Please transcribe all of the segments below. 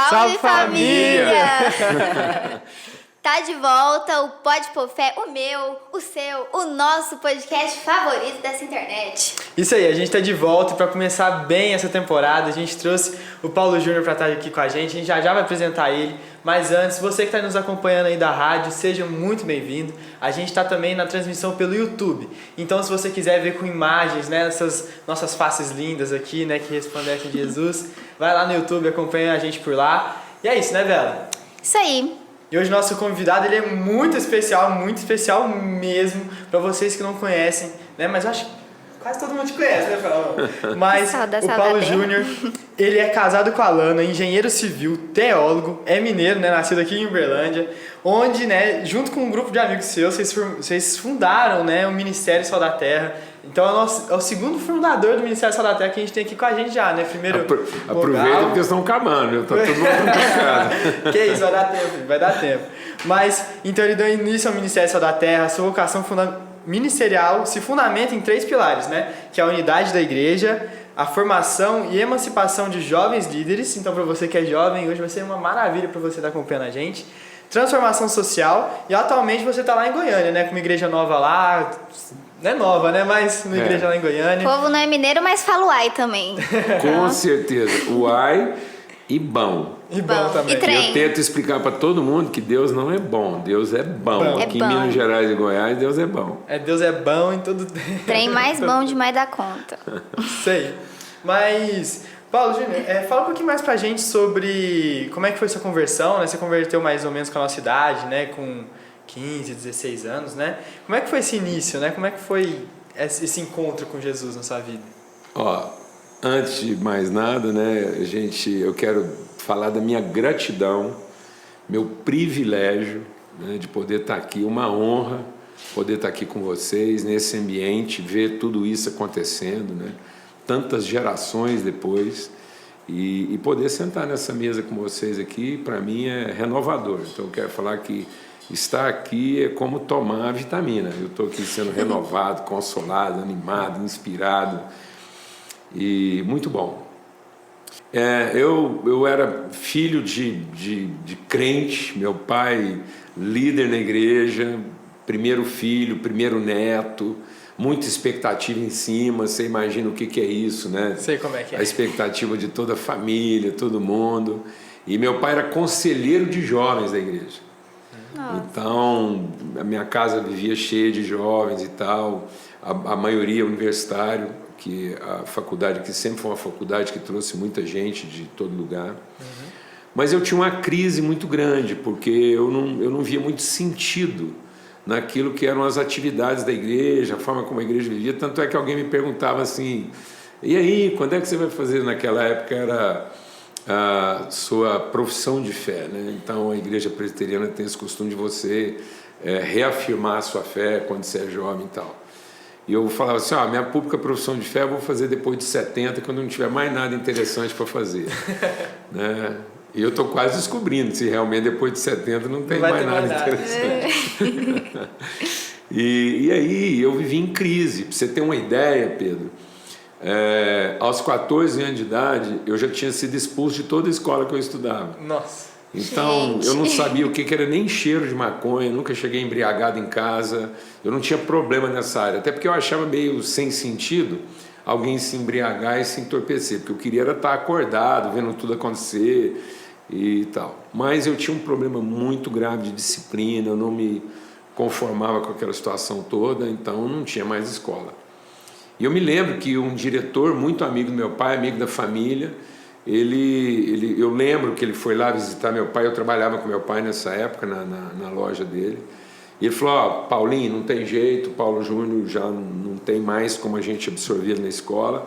Salve família! Tá de volta o Pode Pôr Fé, o meu, o seu, o nosso podcast favorito dessa internet. Isso aí, a gente tá de volta e para começar bem essa temporada, a gente trouxe o Paulo Júnior para estar aqui com a gente já vai apresentar ele, mas antes, você que está nos acompanhando aí da rádio, seja muito bem-vindo. A gente está também na transmissão pelo YouTube, então se você quiser ver com imagens, né, essas nossas faces lindas aqui, né, que resplandecem Jesus, vai lá no YouTube, acompanha a gente por lá. E é isso, né, Bela? Isso aí. E hoje nosso convidado, ele é muito especial mesmo, para vocês que não conhecem, né? Mas eu acho que quase todo mundo te conhece, né, Paulo? Mas o Paulo Júnior, ele é casado com a Alana, engenheiro civil, teólogo, é mineiro, né? Nascido aqui em Uberlândia, onde, né, junto com um grupo de amigos seus, vocês fundaram, né, o Ministério Sal da Terra. Então é o segundo fundador do Ministério Sal da Terra que a gente tem aqui com a gente já, né? Primeiro. Aproveita porque estão acabando, tá todo mundo trancado. Que isso, vai dar tempo. Mas, então ele deu início ao Ministério Sal da Terra, a sua vocação ministerial se fundamenta em 3 pilares, né? Que é a unidade da igreja, a formação e emancipação de jovens líderes. Então, para você que é jovem, hoje vai ser uma maravilha para você estar acompanhando a gente. Transformação social, e atualmente você está lá em Goiânia, né? Com uma igreja nova lá. Não é nova, né? Mas uma igreja lá em Goiânia. O povo não é mineiro, mas fala uai também. Com certeza. Uai e bom. E bom também. E trem. Eu tento explicar para todo mundo que Deus não é bom, Deus é bom. Aqui em Minas Gerais e Goiás, Deus é bom. Deus é bom em todo Trem mais bom demais da conta. Isso aí. Mas, Paulo Júnior, fala um pouquinho mais pra gente sobre como é que foi sua conversão, né? Você converteu mais ou menos com a nossa idade, né? Com 15, 16 anos, né? Como é que foi esse início, né? Como é que foi esse encontro com Jesus na sua vida? Antes de mais nada, né, eu quero falar da minha gratidão, meu privilégio, né, de poder estar aqui, uma honra poder estar aqui com vocês, nesse ambiente, ver tudo isso acontecendo, né, tantas gerações depois, e poder sentar nessa mesa com vocês aqui, para mim é renovador. Então eu quero falar que estar aqui é como tomar vitamina. Eu estou aqui sendo renovado, consolado, animado, inspirado, e muito bom. Eu era filho de crente, meu pai líder na igreja, primeiro filho, primeiro neto, muita expectativa em cima. Você imagina o que é isso, né? Sei como é que é. A expectativa de toda a família, todo mundo. E meu pai era conselheiro de jovens da igreja. Nossa. Então a minha casa vivia cheia de jovens e tal, a maioria universitário, que a faculdade que sempre foi uma faculdade que trouxe muita gente de todo lugar. Mas eu tinha uma crise muito grande, porque eu não via muito sentido naquilo que eram as atividades da igreja, a forma como a igreja vivia. Tanto é que alguém me perguntava assim, e aí, quando é que você vai fazer? Naquela época era a sua profissão de fé, né? Então a igreja presbiteriana tem esse costume de você reafirmar a sua fé quando você é jovem e tal. E eu falava assim, minha pública profissão de fé eu vou fazer depois de 70, quando não tiver mais nada interessante para fazer. Né? E eu estou quase descobrindo se realmente depois de 70 não tem mais nada interessante. E aí eu vivi em crise. Para você ter uma ideia, Pedro, aos 14 anos de idade, eu já tinha sido expulso de toda a escola que eu estudava. Nossa. Então, gente, eu não sabia o que era nem cheiro de maconha, nunca cheguei embriagado em casa, eu não tinha problema nessa área, até porque eu achava meio sem sentido alguém se embriagar e se entorpecer, porque eu queria era estar acordado, vendo tudo acontecer e tal. Mas eu tinha um problema muito grave de disciplina, eu não me conformava com aquela situação toda, então não tinha mais escola. E eu me lembro que um diretor muito amigo do meu pai, amigo da família, eu lembro que ele foi lá visitar meu pai, eu trabalhava com meu pai nessa época na loja dele, e ele falou, Paulinho, não tem jeito, Paulo Júnior já não tem mais como a gente absorver ele na escola,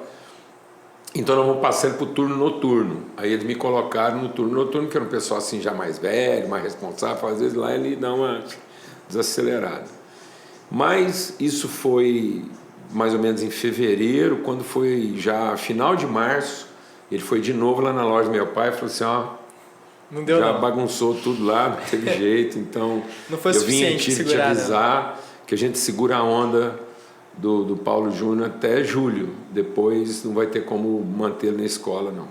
então nós vamos passar ele para o turno noturno. Aí eles me colocaram no turno noturno, que era um pessoal assim já mais velho, mais responsável, às vezes lá ele dá uma desacelerada. Mas isso foi mais ou menos em fevereiro, quando foi já final de março, ele foi de novo lá na loja do meu pai e falou assim, não deu já não. Bagunçou tudo lá, não teve jeito, então não foi eu vim aqui te avisar que a gente segura a onda do Paulo Júnior até julho, depois não vai ter como mantê-lo na escola não.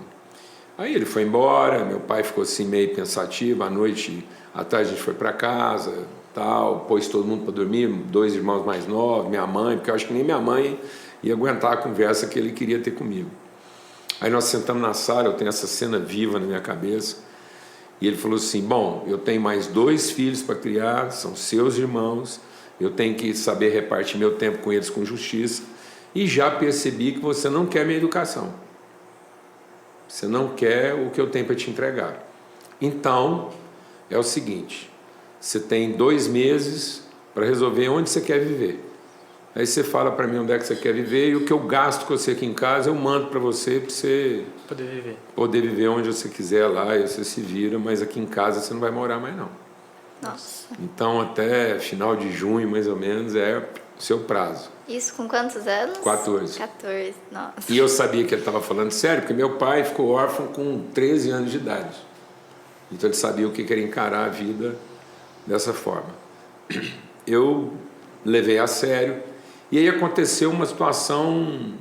Aí ele foi embora, meu pai ficou assim meio pensativo, à noite, à tarde a gente foi para casa, tal, pôs todo mundo para dormir, 2 irmãos mais novos, minha mãe, porque eu acho que nem minha mãe ia aguentar a conversa que ele queria ter comigo. Aí nós sentamos na sala, eu tenho essa cena viva na minha cabeça, e ele falou assim, bom, eu tenho mais 2 filhos para criar, são seus irmãos, eu tenho que saber repartir meu tempo com eles com justiça, e já percebi que você não quer minha educação. Você não quer o que eu tenho para te entregar. Então, é o seguinte, você tem 2 meses para resolver onde você quer viver. Aí você fala para mim onde é que você quer viver e o que eu gasto com você aqui em casa eu mando para você poder viver onde você quiser lá e você se vira, mas aqui em casa você não vai morar mais não. Nossa. Então até final de junho mais ou menos é o seu prazo. Isso com quantos anos? 14. 14, nossa. E eu sabia que ele estava falando sério, porque meu pai ficou órfão com 13 anos de idade. Então ele sabia o que era encarar a vida dessa forma. Eu levei a sério. E aí aconteceu uma situação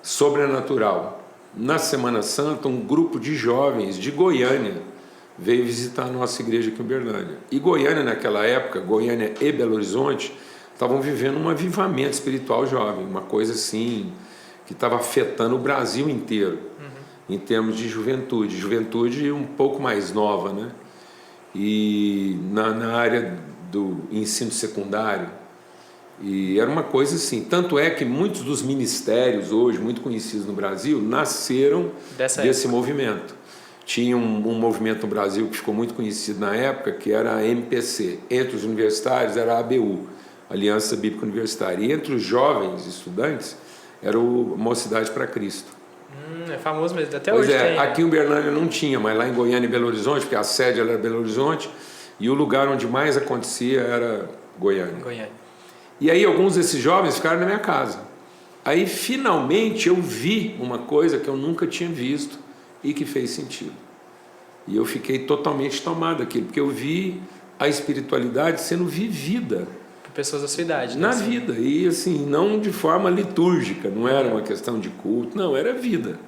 sobrenatural. Na Semana Santa, um grupo de jovens de Goiânia veio visitar a nossa igreja aqui em Uberlândia. E Goiânia, naquela época, Goiânia e Belo Horizonte, estavam vivendo um avivamento espiritual jovem, uma coisa assim que estava afetando o Brasil inteiro, em termos de juventude um pouco mais nova, né? E na área do ensino secundário. E era uma coisa assim, tanto é que muitos dos ministérios hoje, muito conhecidos no Brasil, nasceram desse movimento. Tinha um movimento no Brasil que ficou muito conhecido na época, que era a MPC. Entre os universitários era a ABU, Aliança Bíblica Universitária. E entre os jovens estudantes era o Mocidade para Cristo. É famoso mesmo, até pois hoje é, tem. Aqui em Uberlândia não tinha, mas lá em Goiânia e Belo Horizonte, porque a sede era Belo Horizonte, e o lugar onde mais acontecia era Goiânia. E aí alguns desses jovens ficaram na minha casa. Aí finalmente eu vi uma coisa que eu nunca tinha visto e que fez sentido. E eu fiquei totalmente tomado daquilo, porque eu vi a espiritualidade sendo vivida por pessoas da sua idade, na vida. E assim, não de forma litúrgica, não era uma questão de culto, não, era vida.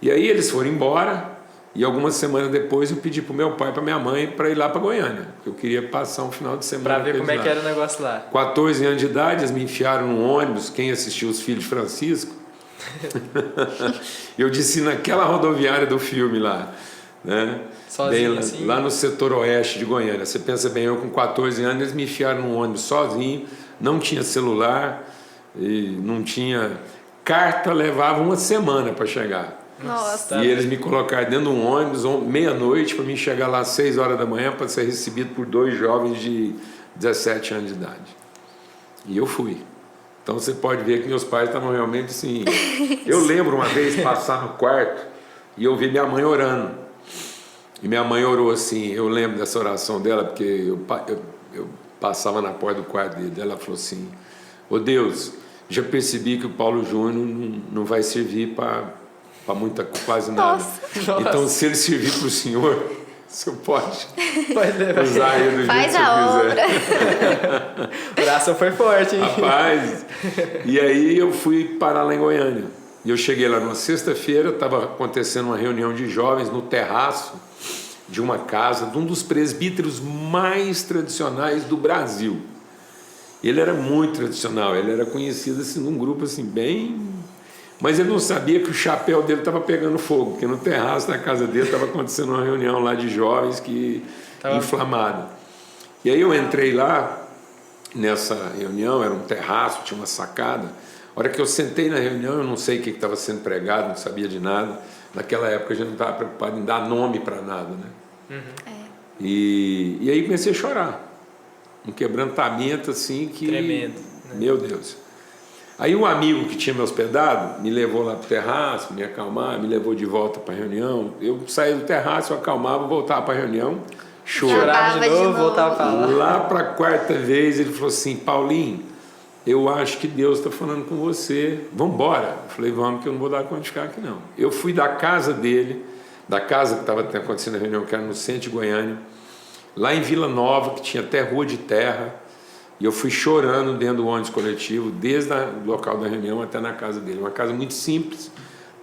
E aí eles foram embora. E algumas semanas depois eu pedi para o meu pai e para minha mãe para ir lá para Goiânia. Eu queria passar um final de semana. Para ver como é que era o negócio lá. 14 anos de idade, eles me enfiaram num ônibus. Quem assistiu Os Filhos de Francisco? Eu disse naquela rodoviária do filme lá. Né? Sozinho, bem, assim? Lá no setor oeste de Goiânia. Você pensa bem, eu com 14 anos, eles me enfiaram num ônibus sozinho. Não tinha celular, e não tinha... Carta levava 1 semana para chegar. Nossa. E eles me colocaram dentro de um ônibus meia-noite para mim chegar lá às 6 horas da manhã para ser recebido por 2 jovens de 17 anos de idade. E eu fui. Então você pode ver que meus pais estavam realmente assim... Eu lembro uma vez passar no quarto e eu vi minha mãe orando. E minha mãe orou assim, eu lembro dessa oração dela, porque eu passava na porta do quarto dele, ela falou assim, ô Deus, já percebi que o Paulo Júnior não vai servir para quase nada. Nossa. Então, se ele servir para o Senhor, o Senhor pode usar ele do Faz jeito que a você obra. quiser. A oração foi forte, hein? Rapaz, e aí eu fui parar lá em Goiânia. E eu cheguei lá numa sexta-feira, estava acontecendo uma reunião de jovens no terraço de uma casa de um dos presbíteros mais tradicionais do Brasil. Ele era muito tradicional, ele era conhecido assim num grupo assim bem... Mas ele não sabia que o chapéu dele estava pegando fogo, porque no terraço da casa dele estava acontecendo uma reunião lá de jovens inflamada. E aí eu entrei lá, nessa reunião, era um terraço, tinha uma sacada. A hora que eu sentei na reunião, eu não sei o que estava sendo pregado, não sabia de nada. Naquela época a gente não estava preocupado em dar nome para nada, né? E aí comecei a chorar. Um quebrantamento assim que... Tremendo. Meu Deus. Aí um amigo que tinha me hospedado me levou lá para o terraço, me acalmar, me levou de volta para a reunião. Eu saía do terraço, eu acalmava, voltava para a reunião, chorava de novo, voltava para lá. Lá para a 4ª vez ele falou assim, Paulinho, eu acho que Deus está falando com você, vamos embora. Eu falei, vamos, que eu não vou dar conta de ficar aqui não. Eu fui da casa dele, da casa que estava acontecendo a reunião, que era no centro de Goiânia, lá em Vila Nova, que tinha até rua de terra. E eu fui chorando dentro do ônibus coletivo, desde o local da reunião até na casa dele. Uma casa muito simples,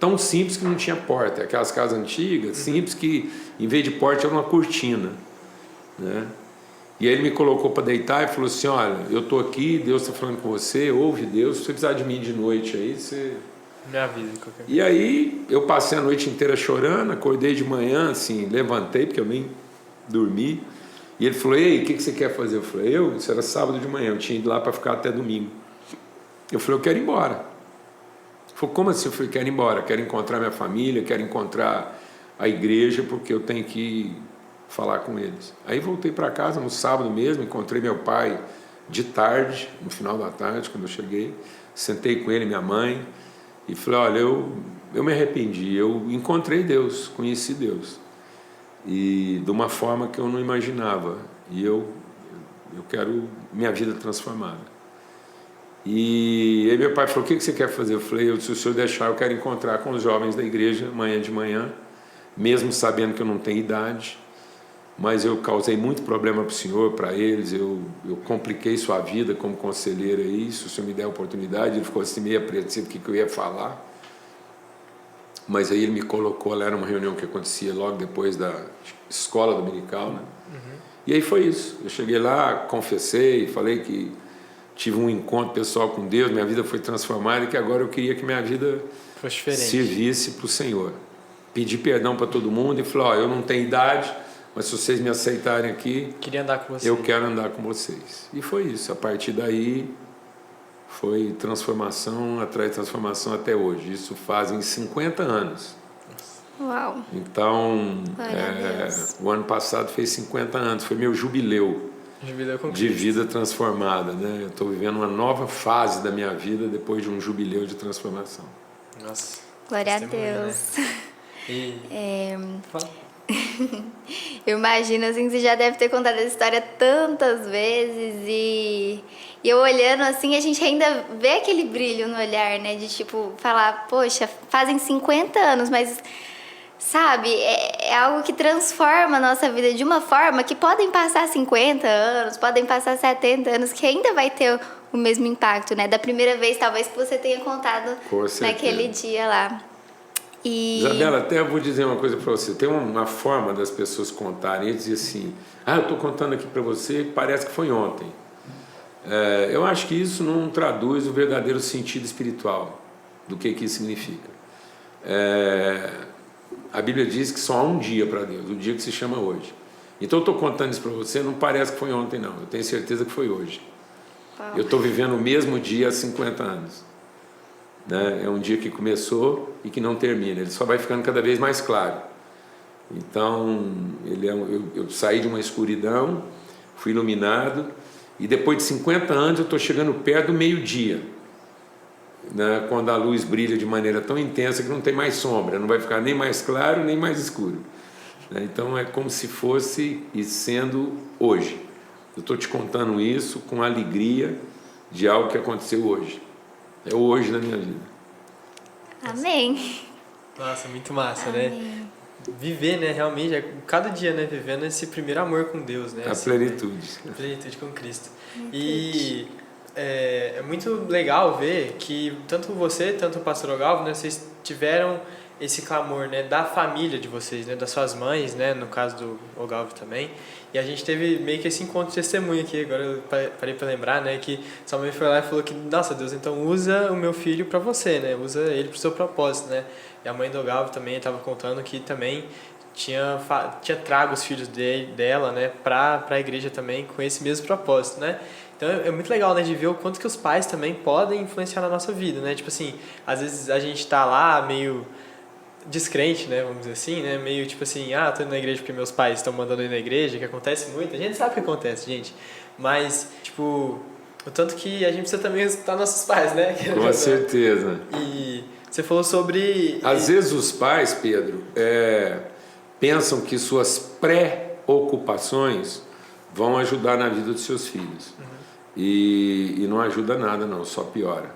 tão simples que não tinha porta. Aquelas casas antigas, simples, que em vez de porta era uma cortina, né? E aí ele me colocou para deitar e falou assim, olha, eu estou aqui, Deus está falando com você, ouve Deus, se você precisar de mim de noite aí, você... Me avisa qualquer coisa. E aí eu passei a noite inteira chorando, acordei de manhã, assim, levantei, porque eu nem dormi. E ele falou, ei, o que você quer fazer? Eu falei, isso era sábado de manhã, eu tinha ido lá para ficar até domingo. Eu falei, eu quero ir embora. Ele falou, como assim? Eu falei, quero ir embora, quero encontrar minha família, quero encontrar a igreja, porque eu tenho que falar com eles. Aí voltei para casa no sábado mesmo, encontrei meu pai de tarde, no final da tarde, quando eu cheguei, sentei com ele, minha mãe, e falei, olha, eu me arrependi, eu encontrei Deus, conheci Deus, e de uma forma que eu não imaginava, e eu quero minha vida transformada. E aí meu pai falou, o que você quer fazer? Eu falei, se o senhor deixar, eu quero encontrar com os jovens da igreja amanhã de manhã, mesmo sabendo que eu não tenho idade, mas eu causei muito problema para o senhor, para eles, eu compliquei sua vida como conselheiro aí, se o senhor me der a oportunidade. Ele ficou assim meio apreensivo do que eu ia falar, mas aí ele me colocou, lá era uma reunião que acontecia logo depois da escola dominical, né? E aí foi isso, eu cheguei lá, confessei, falei que tive um encontro pessoal com Deus, minha vida foi transformada e que agora eu queria que minha vida servisse para o Senhor. Pedi perdão para todo mundo e falei, eu não tenho idade, mas se vocês me aceitarem aqui, queria andar com vocês. Eu quero andar com vocês. E foi isso. A partir daí, foi transformação atrás de transformação até hoje. Isso fazem 50 anos. Uau! Então, o ano passado fez 50 anos. Foi meu jubileu de vida transformada, né? Eu estou vivendo uma nova fase da minha vida depois de um jubileu de transformação. Nossa! Glória a Deus! Né? E... Fala. Eu imagino assim que você já deve ter contado essa história tantas vezes e eu olhando assim, a gente ainda vê aquele brilho no olhar, né? De tipo, falar, poxa, fazem 50 anos, mas sabe, é algo que transforma a nossa vida de uma forma que podem passar 50 anos, podem passar 70 anos, que ainda vai ter o mesmo impacto, né? Da primeira vez, talvez, que você tenha contado naquele dia lá. Isabela, até eu vou dizer uma coisa para você. Tem uma forma das pessoas contarem e dizer assim, eu estou contando aqui para você, parece que foi ontem. Eu acho que isso não traduz o verdadeiro sentido espiritual do que isso significa. A Bíblia diz que só há um dia para Deus, o dia que se chama hoje. Então eu estou contando isso para você, não parece que foi ontem não, eu tenho certeza que foi hoje. Eu estou vivendo o mesmo dia há 50 anos. Né? É um dia que começou e que não termina, ele só vai ficando cada vez mais claro. Então eu saí de uma escuridão, fui iluminado, e depois de 50 anos eu estou chegando perto do meio-dia, né? Quando a luz brilha de maneira tão intensa que não tem mais sombra, não vai ficar nem mais claro nem mais escuro, né? Então é como se fosse e sendo hoje. Eu estou te contando isso com alegria de algo que aconteceu hoje. É hoje na minha vida. Amém. Nossa, muito massa, Amém. Né? Viver, né, realmente, cada dia, né, vivendo esse primeiro amor com Deus, né? A plenitude. A plenitude com Cristo. E é muito legal ver que tanto você, tanto o pastor Ogalvo, né, vocês tiveram esse clamor, né, da família de vocês, né, das suas mães, né, no caso do Ogalvo também. E a gente teve meio que esse encontro de testemunho aqui, agora eu parei para lembrar, né, que sua mãe foi lá e falou que, nossa Deus, então usa o meu filho para você, né, usa ele para o seu propósito, né. E a mãe do Ogalvo também estava contando que também tinha trago os filhos dela, né, para a igreja também com esse mesmo propósito, né. Então é muito legal, né, de ver o quanto que os pais também podem influenciar na nossa vida, né, tipo assim, às vezes a gente tá lá meio descrente, né, vamos dizer assim, né, meio tipo assim, tô indo na igreja porque meus pais estão mandando ir na igreja, que acontece muito, a gente sabe que acontece, gente, mas, tipo, o tanto que a gente precisa também escutar nossos pais, né? Com certeza. E você falou sobre... Às vezes os pais, Pedro, pensam que suas preocupações vão ajudar na vida dos seus filhos. E não ajuda nada não, só piora.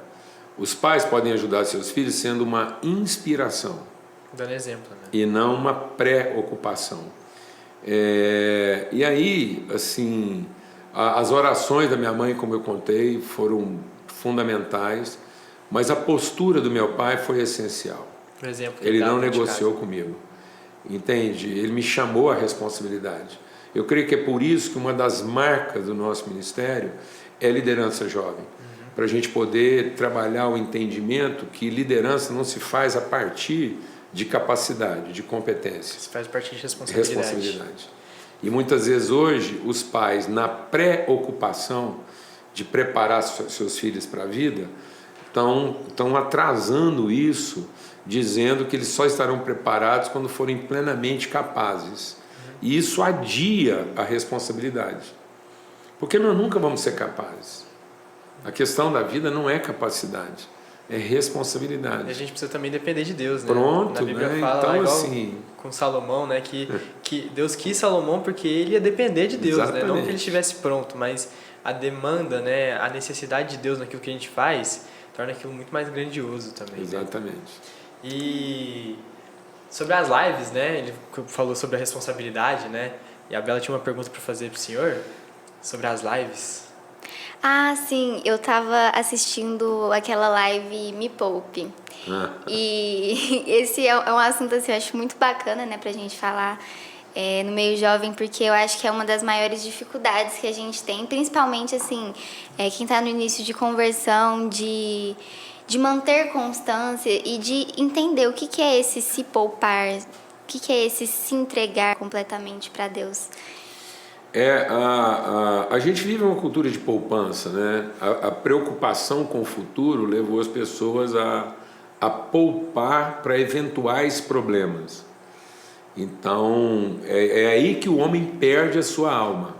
Os pais podem ajudar seus filhos sendo uma inspiração. Dando exemplo, né? E não uma preocupação. E aí, assim, as orações da minha mãe, como eu contei, foram fundamentais, mas a postura do meu pai foi essencial. Por exemplo, ele não negociou comigo. Entende? Ele me chamou à responsabilidade. Eu creio que é por isso que uma das marcas do nosso ministério é liderança jovem. Para a gente poder trabalhar o entendimento que liderança não se faz a partir de capacidade, de competência. Se faz a partir de responsabilidade. E muitas vezes hoje os pais, na preocupação de preparar seus filhos para a vida, estão atrasando isso, dizendo que eles só estarão preparados quando forem plenamente capazes. E isso adia a responsabilidade. Porque nós nunca vamos ser capazes. A questão da vida não é capacidade, é responsabilidade. E a gente precisa também depender de Deus, né? Pronto, na Bíblia né? fala, Então, igual assim, com Salomão, né? Que Deus quis Salomão porque ele ia depender de Deus, né? Não que ele estivesse pronto, mas a demanda, né? A necessidade de Deus naquilo que a gente faz torna aquilo muito mais grandioso também. Exatamente. Né? E sobre as lives, né? Ele falou sobre a responsabilidade, né? E a Bela tinha uma pergunta para fazer para o senhor sobre as lives. Ah, sim, eu tava assistindo aquela live Me Poupe. E esse é um assunto, assim, eu acho muito bacana, né, pra gente falar no meio jovem, porque eu acho que é uma das maiores dificuldades que a gente tem, principalmente, assim, quem tá no início de conversão, de manter constância e de entender o que é esse se poupar, o que é esse se entregar completamente para Deus. A gente vive uma cultura de poupança, né? A preocupação com o futuro levou as pessoas a poupar para eventuais problemas. Então, é aí que o homem perde a sua alma.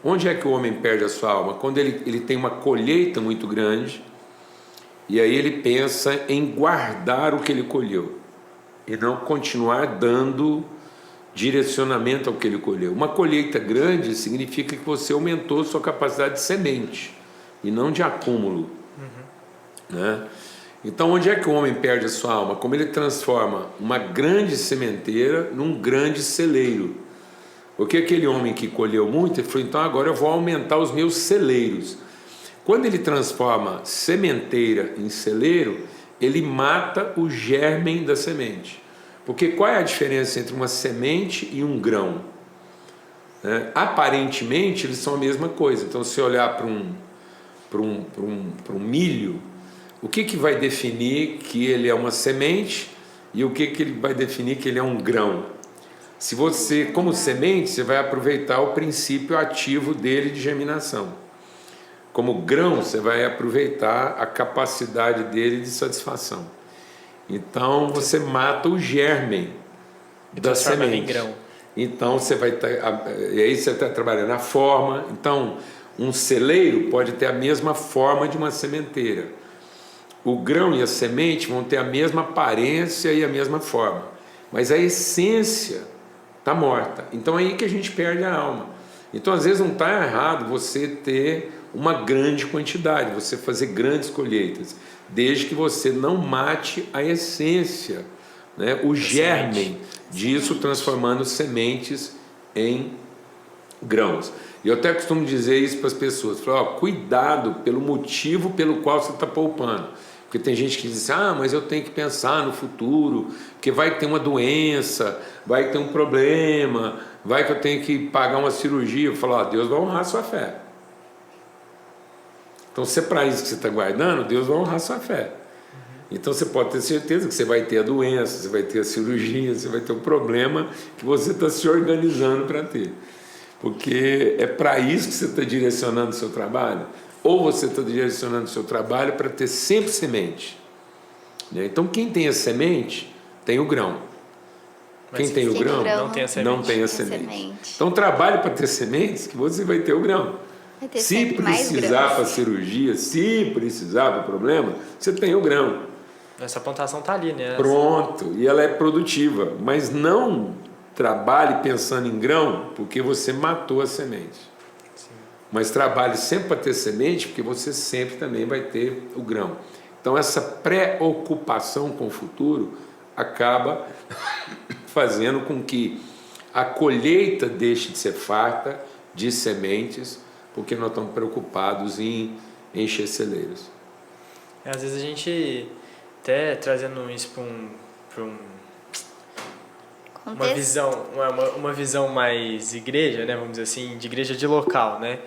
Onde é que o homem perde a sua alma? Quando ele tem uma colheita muito grande e aí ele pensa em guardar o que ele colheu e não continuar dando direcionamento ao que ele colheu. Uma colheita grande significa que você aumentou sua capacidade de semente e não de acúmulo. Né? Então, onde é que o homem perde a sua alma? Como ele transforma uma grande sementeira num grande celeiro. Porque aquele homem que colheu muito, ele falou, então agora eu vou aumentar os meus celeiros. Quando ele transforma sementeira em celeiro, ele mata o germen da semente. Porque qual é a diferença entre uma semente e um grão? Aparentemente, eles são a mesma coisa. Então, se olhar para um milho, o que vai definir que ele é uma semente e o que ele vai definir que ele é um grão? Se você, como semente, você vai aproveitar o princípio ativo dele de germinação. Como grão, você vai aproveitar a capacidade dele de satisfação. Então você mata o germen da semente. Então você vai e aí você está trabalhando a forma. Então um celeiro pode ter a mesma forma de uma sementeira. O grão e a semente vão ter a mesma aparência e a mesma forma, mas a essência está morta. Então é aí que a gente perde a alma. Então às vezes não está errado você ter uma grande quantidade, você fazer grandes colheitas, desde que você não mate a essência, né? O germen disso, transformando sementes em grãos. E eu até costumo dizer isso para as pessoas, falo, cuidado pelo motivo pelo qual você está poupando. Porque tem gente que diz, mas eu tenho que pensar no futuro, porque vai ter uma doença, vai ter um problema, vai que eu tenho que pagar uma cirurgia. Eu falo, Deus vai honrar a sua fé. Então, se é para isso que você está guardando, Deus vai honrar a sua fé. Então, você pode ter certeza que você vai ter a doença, você vai ter a cirurgia, você vai ter o problema que você está se organizando para ter. Porque é para isso que você está direcionando o seu trabalho, ou você está direcionando o seu trabalho para ter sempre semente. Então, quem tem a semente, tem o grão. Quem tem o grão, não tem a semente. Então, trabalhe para ter sementes que você vai ter o grão. Se precisar para cirurgia, se precisar para problema, você tem o grão. Essa plantação está ali, né? Pronto, e ela é produtiva, mas não trabalhe pensando em grão porque você matou a semente. Sim. Mas trabalhe sempre para ter semente porque você sempre também vai ter o grão. Então essa preocupação com o futuro acaba fazendo com que a colheita deixe de ser farta de sementes, porque nós estamos preocupados em encher celeiros. Às vezes a gente Até trazendo isso para uma visão mais igreja, né? Vamos dizer assim, de igreja de local, né?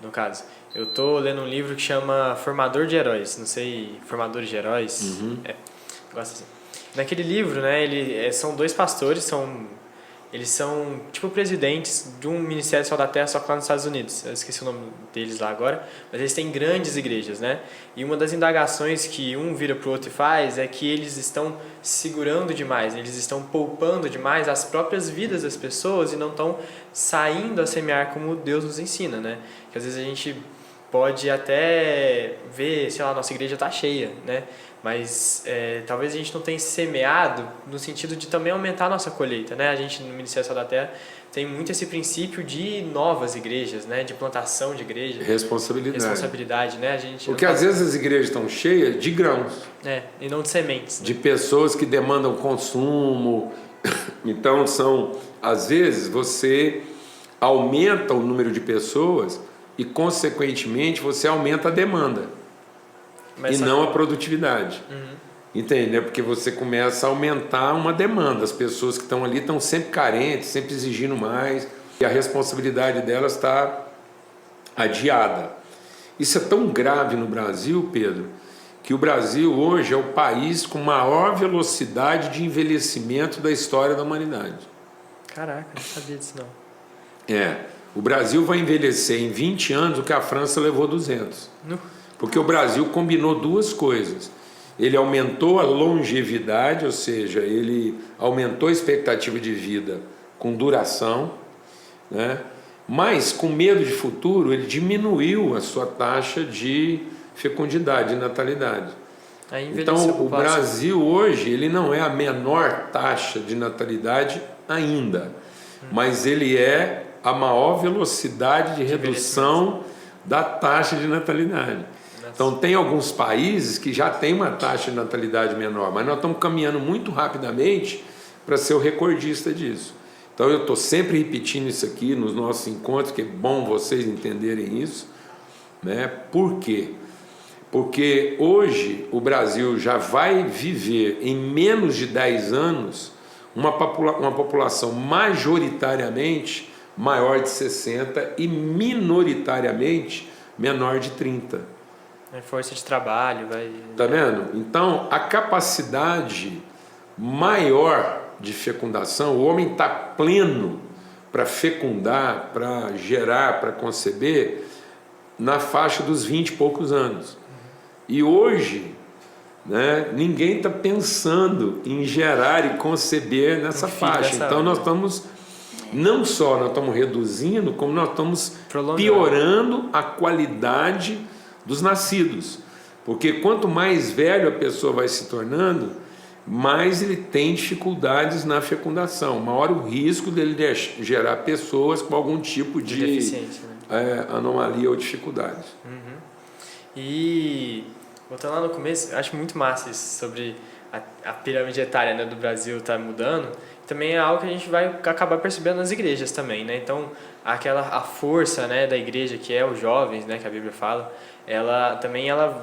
No caso. Eu tô lendo um livro que chama Formador de Heróis. Não sei, Formadores de Heróis. Gosto assim. Naquele livro, né? São dois pastores, eles são tipo presidentes de um Ministério Sal da Terra, só que lá nos Estados Unidos. Eu esqueci o nome deles lá agora, mas eles têm grandes igrejas, né? E uma das indagações que um vira pro outro e faz é que eles estão segurando demais, eles estão poupando demais as próprias vidas das pessoas e não estão saindo a semear como Deus nos ensina, né? Que às vezes a gente pode até ver, sei lá, nossa igreja tá cheia, né? Mas talvez a gente não tenha semeado no sentido de também aumentar a nossa colheita, né? A gente no Ministério Sal da Terra tem muito esse princípio de novas igrejas, né? De plantação de igreja. Responsabilidade, né? Porque às vezes as igrejas estão cheias de grãos. E não de sementes. De pessoas que demandam consumo. Então às vezes você aumenta o número de pessoas e consequentemente você aumenta a demanda. E não a produtividade. Entende? Porque você começa a aumentar uma demanda. As pessoas que estão ali estão sempre carentes, sempre exigindo mais. E a responsabilidade delas está adiada. Isso é tão grave no Brasil, Pedro, que o Brasil hoje é o país com maior velocidade de envelhecimento da história da humanidade. Caraca, não sabia disso não. O Brasil vai envelhecer em 20 anos o que a França levou 200. Porque o Brasil combinou duas coisas. Ele aumentou a longevidade, ou seja, ele aumentou a expectativa de vida com duração, né? Mas com medo de futuro, ele diminuiu a sua taxa de fecundidade, de natalidade. Então, o Brasil hoje ele não é a menor taxa de natalidade ainda, mas ele é a maior velocidade de redução da taxa de natalidade. Então, tem alguns países que já têm uma taxa de natalidade menor, mas nós estamos caminhando muito rapidamente para ser o recordista disso. Então, eu estou sempre repetindo isso aqui nos nossos encontros, que é bom vocês entenderem isso, né? Por quê? Porque hoje o Brasil já vai viver em menos de 10 anos uma população majoritariamente maior de 60 e minoritariamente menor de 30. Força de trabalho, vai... Tá vendo? Então, a capacidade maior de fecundação, o homem está pleno para fecundar, para gerar, para conceber, na faixa dos 20 e poucos anos. E hoje, né, ninguém está pensando em gerar e conceber nessa faixa. Então, nós estamos... Não só nós estamos reduzindo, como nós estamos piorando a qualidade dos nascidos, porque quanto mais velho a pessoa vai se tornando, mais ele tem dificuldades na fecundação, maior o risco dele gerar pessoas com algum tipo de deficiência, né? Anomalia ou dificuldade. E voltando lá no começo, eu acho muito massa isso sobre a pirâmide etária, né, do Brasil tá mudando. Também é algo que a gente vai acabar percebendo nas igrejas também, né? Então, a força, né, da igreja, que é os jovens, né, que a Bíblia fala, ela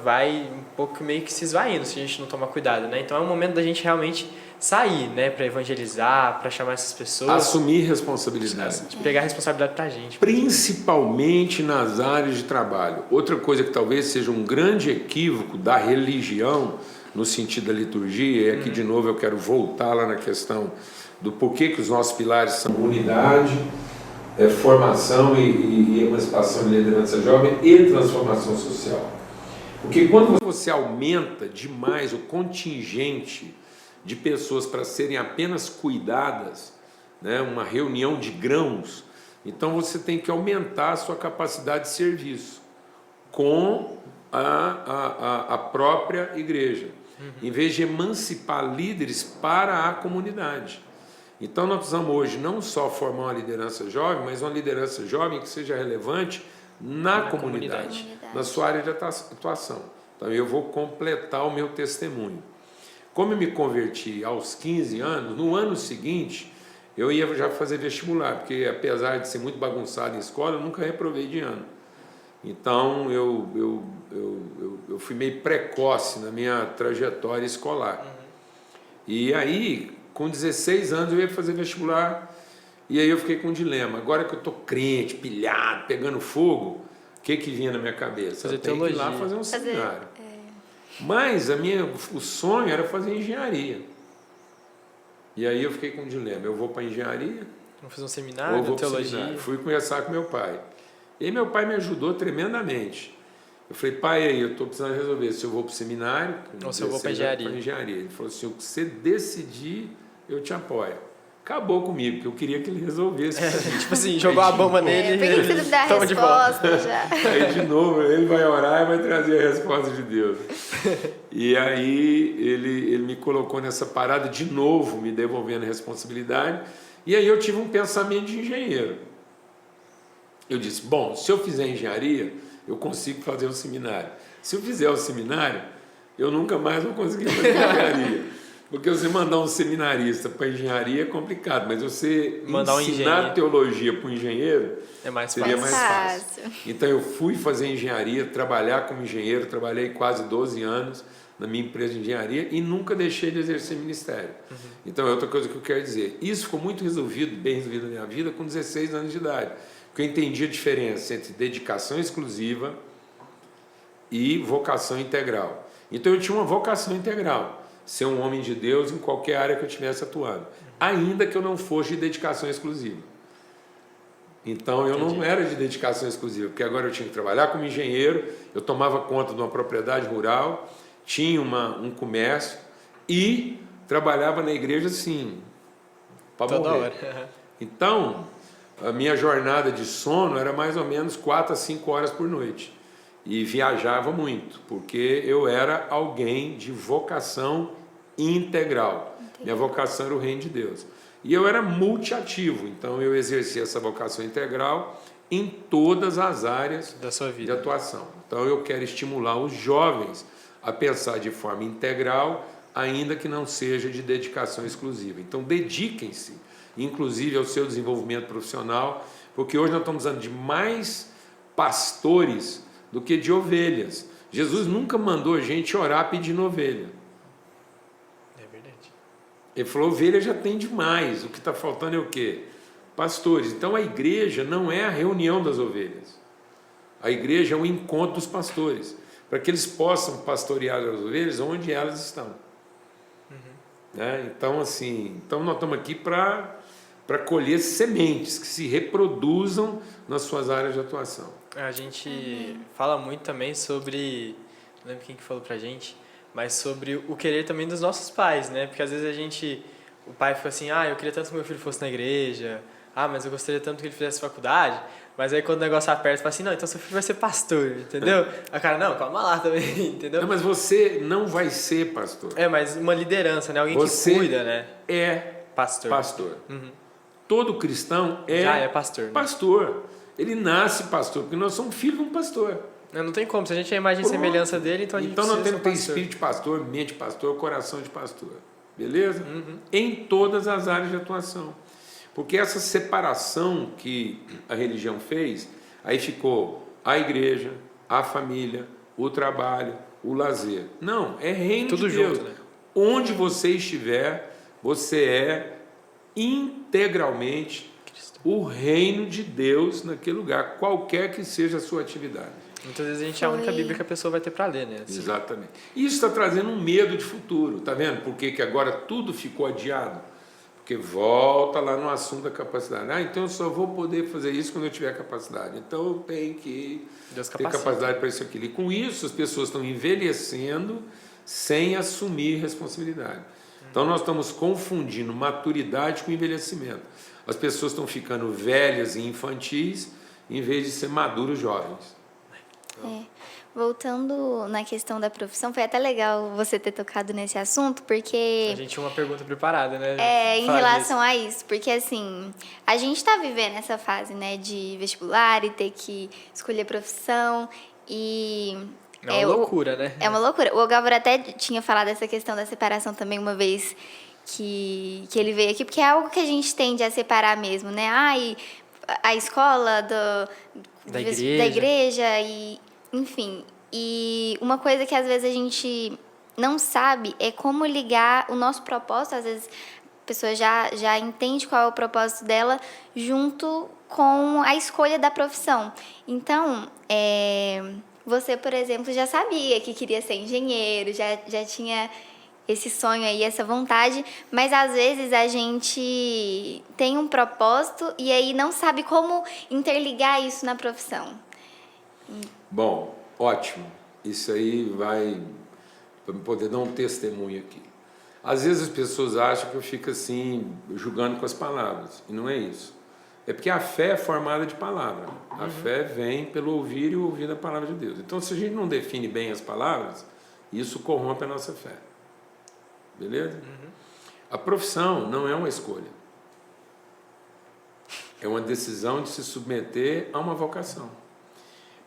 vai um pouco meio que se esvaindo se a gente não tomar cuidado, né? Então é um momento da gente realmente sair, né, para evangelizar, para chamar essas pessoas, assumir responsabilidade, pegar a responsabilidade pra gente, principalmente nas áreas de trabalho. Outra coisa que talvez seja um grande equívoco da religião no sentido da liturgia, e aqui de novo eu quero voltar lá na questão do porquê que os nossos pilares são unidade, formação e emancipação de liderança jovem e transformação social. Porque quando você aumenta demais o contingente de pessoas para serem apenas cuidadas, né, uma reunião de grãos, então você tem que aumentar a sua capacidade de serviço com a própria igreja, em vez de emancipar líderes para a comunidade. Então nós precisamos hoje não só formar uma liderança jovem, mas uma liderança jovem que seja relevante na comunidade, na sua área de atuação. Então eu vou completar o meu testemunho. Como eu me converti aos 15 anos, no ano seguinte eu ia já fazer vestibular, porque apesar de ser muito bagunçado em escola, eu nunca reprovei de ano. Então, eu fui meio precoce na minha trajetória escolar. E aí, com 16 anos, eu ia fazer vestibular, e aí eu fiquei com um dilema. Agora que eu estou crente, pilhado, pegando fogo, o que vinha na minha cabeça? Fazer eu tenho que ir lá fazer um seminário. Mas o sonho era fazer engenharia. E aí eu fiquei com um dilema. Eu vou para engenharia? Vou fazer um seminário, ou vou teologia? Seminário. Fui conversar com meu pai. E aí meu pai me ajudou tremendamente. Eu falei, pai, aí eu estou precisando resolver se eu vou para o seminário ou se eu vou para engenharia. Ele falou assim, o que você decidir, eu te apoio. Acabou comigo, porque eu queria que ele resolvesse. Tipo assim, jogou a bomba nele e ele me dá a resposta já. Aí de novo, ele vai orar e vai trazer a resposta de Deus. E aí ele me colocou nessa parada de novo, me devolvendo a responsabilidade. E aí eu tive um pensamento de engenheiro. Eu disse, bom, se eu fizer engenharia, eu consigo fazer um seminário. Se eu fizer o seminário, eu nunca mais vou conseguir fazer engenharia. Porque você mandar um seminarista para engenharia é complicado, mas você ensinar teologia para um engenheiro seria mais fácil. Então eu fui fazer engenharia, trabalhar como engenheiro, trabalhei quase 12 anos na minha empresa de engenharia e nunca deixei de exercer ministério. Então é outra coisa que eu quero dizer. Isso ficou muito bem resolvido na minha vida com 16 anos de idade. Porque eu entendi a diferença entre dedicação exclusiva e vocação integral. Então eu tinha uma vocação integral. Ser um homem de Deus em qualquer área que eu estivesse atuando, ainda que eu não fosse de dedicação exclusiva. Então eu não era de dedicação exclusiva, porque agora eu tinha que trabalhar como engenheiro, eu tomava conta de uma propriedade rural, tinha um comércio e trabalhava na igreja assim, para morrer. Hora. Então a minha jornada de sono era mais ou menos 4 a 5 horas por noite. E viajava muito, porque eu era alguém de vocação integral. Minha vocação era o reino de Deus. E eu era multiativo, então eu exercia essa vocação integral em todas as áreas da sua vida de atuação. Então eu quero estimular os jovens a pensar de forma integral, ainda que não seja de dedicação exclusiva. Então dediquem-se, inclusive ao seu desenvolvimento profissional, porque hoje nós estamos precisando de mais pastores do que de ovelhas. Jesus nunca mandou a gente orar pedindo ovelha. É verdade. Ele falou, ovelha já tem demais, o que está faltando é o quê? Pastores. Então a igreja não é a reunião das ovelhas. A igreja é o encontro dos pastores, para que eles possam pastorear as ovelhas onde elas estão. Né? Então, assim, nós estamos aqui para colher sementes que se reproduzam nas suas áreas de atuação. A gente fala muito também sobre, não lembro quem que falou pra gente, mas sobre o querer também dos nossos pais, né? Porque às vezes o pai fica assim, eu queria tanto que meu filho fosse na igreja, mas eu gostaria tanto que ele fizesse faculdade, mas aí quando o negócio aperta, fala assim, não, então seu filho vai ser pastor, entendeu? A cara, não, calma lá também, entendeu? Não, mas você não vai ser pastor. Mas uma liderança, né? Alguém que cuida, né? É pastor. Todo cristão já é pastor. Né? Pastor. Ele nasce pastor, porque nós somos filhos de um pastor. Não tem como, se a gente é a imagem e semelhança dele, então a gente nós temos que ter espírito de pastor, mente de pastor, coração de pastor. Beleza? Em todas as áreas de atuação. Porque essa separação que a religião fez, aí ficou a igreja, a família, o trabalho, o lazer. Não, é reino tudo de Deus. junto, né? Onde você estiver, você é integralmente o reino de Deus naquele lugar, qualquer que seja a sua atividade. Muitas vezes a gente é a única Bíblia que a pessoa vai ter para ler, né? Assim. Exatamente. Isso está trazendo um medo de futuro, tá vendo? Por que agora tudo ficou adiado? Porque volta lá no assunto da capacidade. Então eu só vou poder fazer isso quando eu tiver capacidade. Então eu tenho que ter capacidade para isso aqui. E com isso as pessoas estão envelhecendo sem assumir responsabilidade. Então nós estamos confundindo maturidade com envelhecimento. As pessoas estão ficando velhas e infantis em vez de ser maduros jovens. Voltando na questão da profissão, foi até legal você ter tocado nesse assunto, porque... A gente tinha uma pergunta preparada, né? Em relação a isso, porque assim, a gente está vivendo essa fase, né, de vestibular e ter que escolher profissão e... É uma loucura, né? É uma loucura. O Gálvaro até tinha falado dessa questão da separação também uma vez que ele veio aqui, porque é algo que a gente tende a separar mesmo, né? A escola da igreja e, enfim. E uma coisa que às vezes a gente não sabe é como ligar o nosso propósito, às vezes a pessoa já entende qual é o propósito dela junto com a escolha da profissão. Então, você, por exemplo, já sabia que queria ser engenheiro, já tinha esse sonho aí, essa vontade, mas às vezes a gente tem um propósito e aí não sabe como interligar isso na profissão. Bom, ótimo. Isso aí vai para poder dar um testemunho aqui. Às vezes as pessoas acham que eu fico assim, julgando com as palavras, e não é isso. É porque a fé é formada de palavra. A fé vem pelo ouvir e ouvir a palavra de Deus. Então, se a gente não define bem as palavras, isso corrompe a nossa fé. Beleza? A profissão não é uma escolha. É uma decisão de se submeter a uma vocação.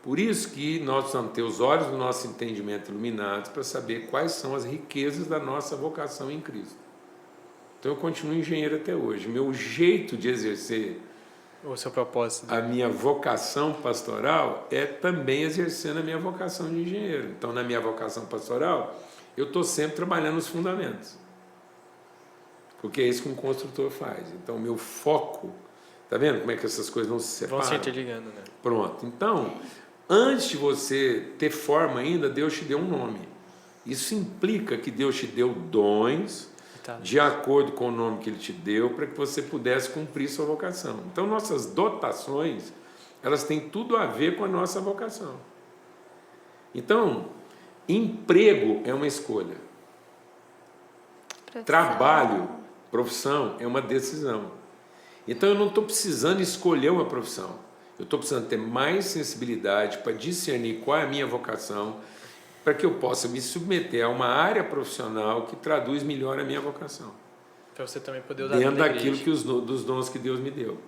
Por isso que nós precisamos ter os olhos do nosso entendimento iluminados para saber quais são as riquezas da nossa vocação em Cristo. Então eu continuo engenheiro até hoje. Meu jeito de exercer o seu propósito, a minha vocação pastoral é também exercendo a minha vocação de engenheiro. Então, na minha vocação pastoral, eu estou sempre trabalhando os fundamentos. Porque é isso que um construtor faz. Então, meu foco... Está vendo como é que essas coisas não se separam? Vão se interligando, né? Pronto. Então, antes de você ter forma ainda, Deus te deu um nome. Isso implica que Deus te deu dons de acordo com o nome que Ele te deu para que você pudesse cumprir sua vocação. Então, nossas dotações, elas têm tudo a ver com a nossa vocação. Então, emprego é uma escolha. Trabalho, profissão, é uma decisão. Então, eu não estou precisando escolher uma profissão. Eu estou precisando ter mais sensibilidade para discernir qual é a minha vocação, para que eu possa me submeter a uma área profissional que traduz melhor a minha vocação. Para você também poder usar dentro daquilo dos dons que Deus me deu.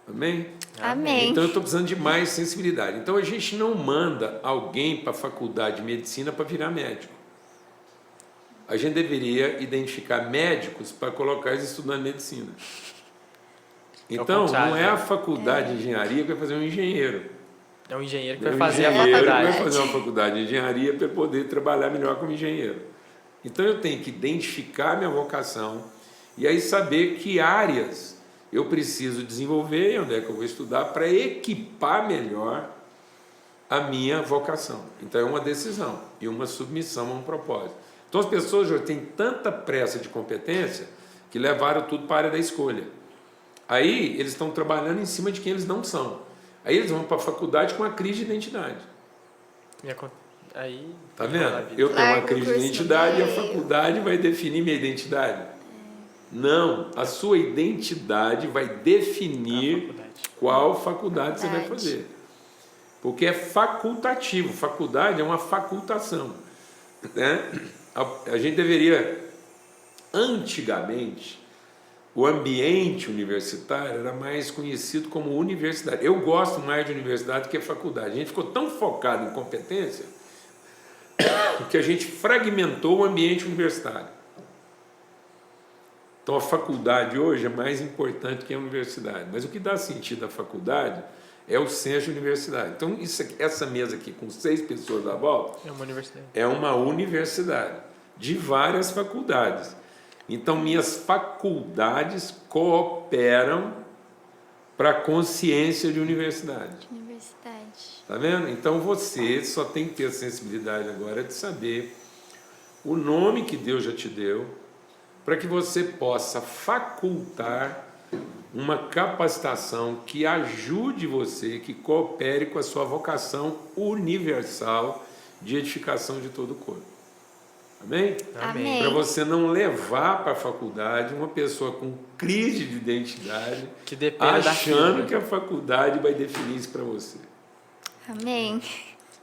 Amém? Amém. Então, eu estou precisando de mais sensibilidade. Então, a gente não manda alguém para a faculdade de medicina para virar médico. A gente deveria identificar médicos para colocar eles estudando medicina. Então, não é a faculdade de engenharia que vai fazer um engenheiro. É um engenheiro que vai fazer a faculdade. Vai fazer uma faculdade de engenharia para poder trabalhar melhor como engenheiro. Então, eu tenho que identificar minha vocação e aí saber que áreas eu preciso desenvolver e onde é que eu vou estudar para equipar melhor a minha vocação. Então, é uma decisão e uma submissão a um propósito. Então, as pessoas já têm tanta pressa de competência que levaram tudo para a área da escolha. Aí, eles estão trabalhando em cima de quem eles não são. Aí, eles vão para a faculdade com uma crise de identidade. Aí, tá vendo? Eu tenho uma crise de identidade e a faculdade vai definir minha identidade. Não, a sua identidade vai definir qual faculdade você vai fazer. Porque é facultativo. Faculdade é uma facultação. Né? A gente deveria, antigamente, o ambiente universitário era mais conhecido como universidade. Eu gosto mais de universidade que a faculdade. A gente ficou tão focado em competência que a gente fragmentou o ambiente universitário. Então, a faculdade hoje é mais importante que a universidade. Mas o que dá sentido à faculdade é o centro de universidade. Então, essa mesa aqui com 6 pessoas à volta é uma universidade. É uma universidade de várias faculdades. Então, minhas faculdades cooperam para a consciência de universidade. Tá vendo? Então, você só tem que ter a sensibilidade agora de saber o nome que Deus já te deu, para que você possa facultar uma capacitação que ajude você, que coopere com a sua vocação universal de edificação de todo o corpo. Amém? Amém. Para você não levar para a faculdade uma pessoa com crise de identidade, que depende achando que a faculdade vai definir isso para você. Amém.